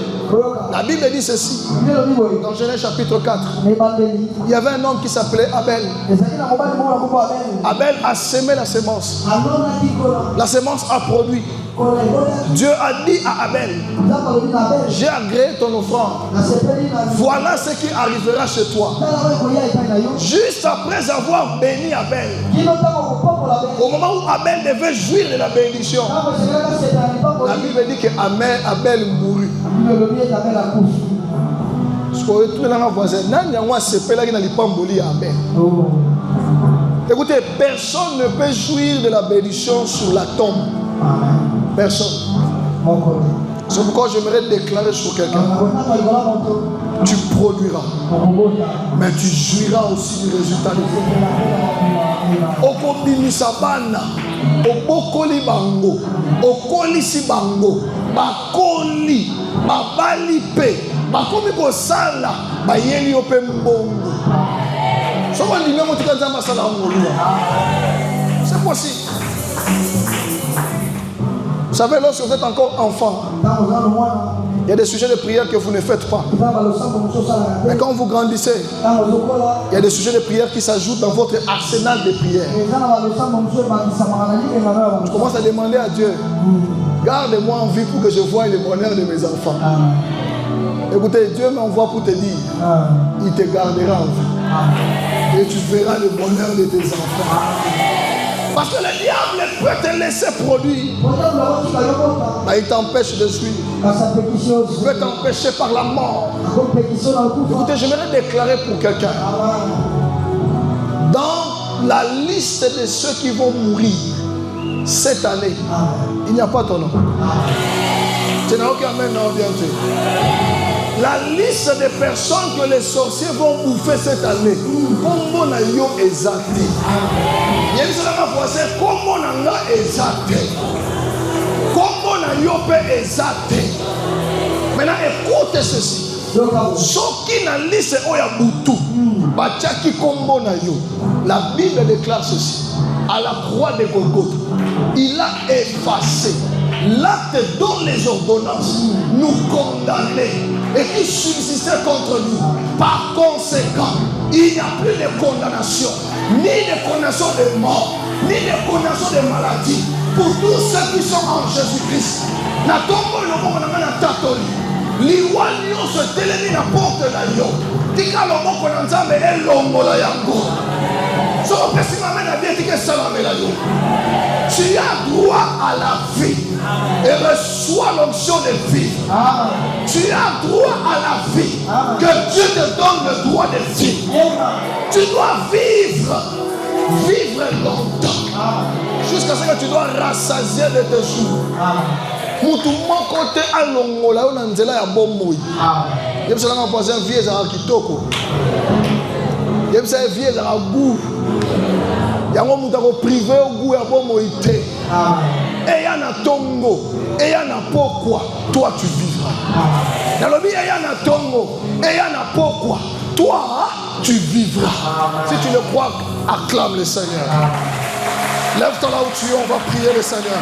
la Bible dit ceci dans Genèse chapitre 4. Il y avait un homme qui s'appelait Abel. Abel a semé la semence. La semence a produit. Dieu a dit à Abel, j'ai agréé ton offrande. Voilà ce qui arrivera chez toi. Juste après avoir béni Abel, au moment où Abel devait jouir de la bénédiction, la Bible dit que Abel mourut. Écoutez, personne ne peut jouir de la bénédiction sur la tombe. Personne. C'est pourquoi j'aimerais déclarer sur quelqu'un. Tu produiras, mais tu jouiras aussi du résultat de Dieu. Okobimisabana, obokoli bango, okolisi bango, bakoli, babalipe, bakomi kosala, bayeli ope mbongo. C'est possible. Vous savez, lorsque vous êtes encore enfant, il y a des sujets de prière que vous ne faites pas. Mais quand vous grandissez, il y a des sujets de prière qui s'ajoutent dans votre arsenal de prière. Je commence à demander à Dieu, garde-moi en vie pour que je voie le bonheur de mes enfants. Écoutez, Dieu m'envoie pour te dire, il te gardera en vie. Et tu verras le bonheur de tes enfants. Parce que le diable peut te laisser produire. Il t'empêche de suivre. Il peut t'empêcher par la mort. Écoutez, j'aimerais déclarer pour quelqu'un. Dans la liste de ceux qui vont mourir cette année, il n'y a pas ton nom. Tu n'as aucun amen, non, bien sûr. La liste des personnes que les sorciers vont bouffer cette année, comment na yo exacté. Comment na exacté. Comment na yo pe exacté. Maintenant, écoute ceci. Ce qui na liste oya butu, bachaki kombo na yo. La Bible déclare ceci. À la croix de Golgotha, il a effacé l'acte dont les ordonnances nous condamnaient et qui subsistait contre nous. Par conséquent, il n'y a plus de condamnation, ni de condamnation de mort, ni de condamnation de maladie pour tous ceux qui sont en Jésus-Christ. Natombo lobo na tatoli. Liwa nyonso telemi na porte na yo. Tika lobo na nzambe elongola yango. Tu as droit à la vie et reçois l'onction de vie. Tu as droit à la vie. Que Dieu te donne le droit de vie. Tu dois vivre longtemps jusqu'à ce que tu dois rassasier de tes jours. Mutu moko te alongola yo na nzela ya bomoi. Yebisa nga voisin vie za kitoko. Yebisa vie za goût. Yango mutu ko privé au goût ya bomoi te. Et yana tongo, et yana pourquoi toi tu vivras. Nalobi et yana tongo, et yana pourquoi toi tu vivras. Si tu le crois, acclame le Seigneur. Lève-toi là où tu es, on va prier le Seigneur.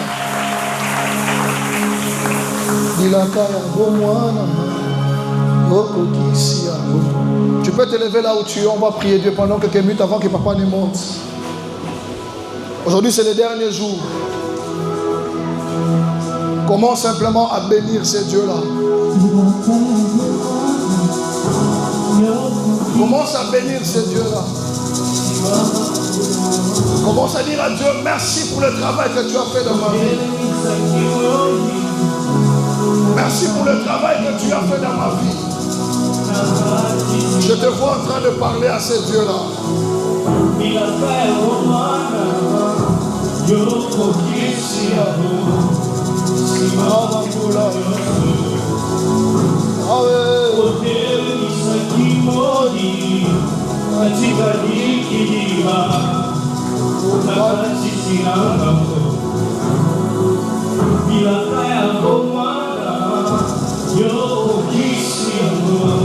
Tu peux te lever là où tu es, on va prier Dieu pendant quelques minutes avant que papa ne monte. Aujourd'hui c'est le dernier jour. Commence simplement à bénir ces dieux-là. Commence à bénir ces dieux-là. Commence à dire à Dieu merci pour le travail que tu as fait dans ma vie. Merci pour le travail que tu as fait dans ma vie. Je te vois en train de parler à ces dieux-là.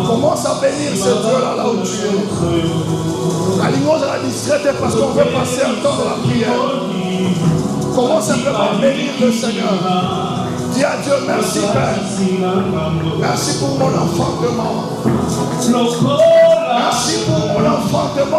Commence à bénir ce Dieu-là là où tu es. La limose à la distraite parce qu'on veut passer un temps de la prière. Commence simplement à bénir le Seigneur. Dis à Dieu merci Père. Merci pour mon enfantement. Merci pour mon enfantement.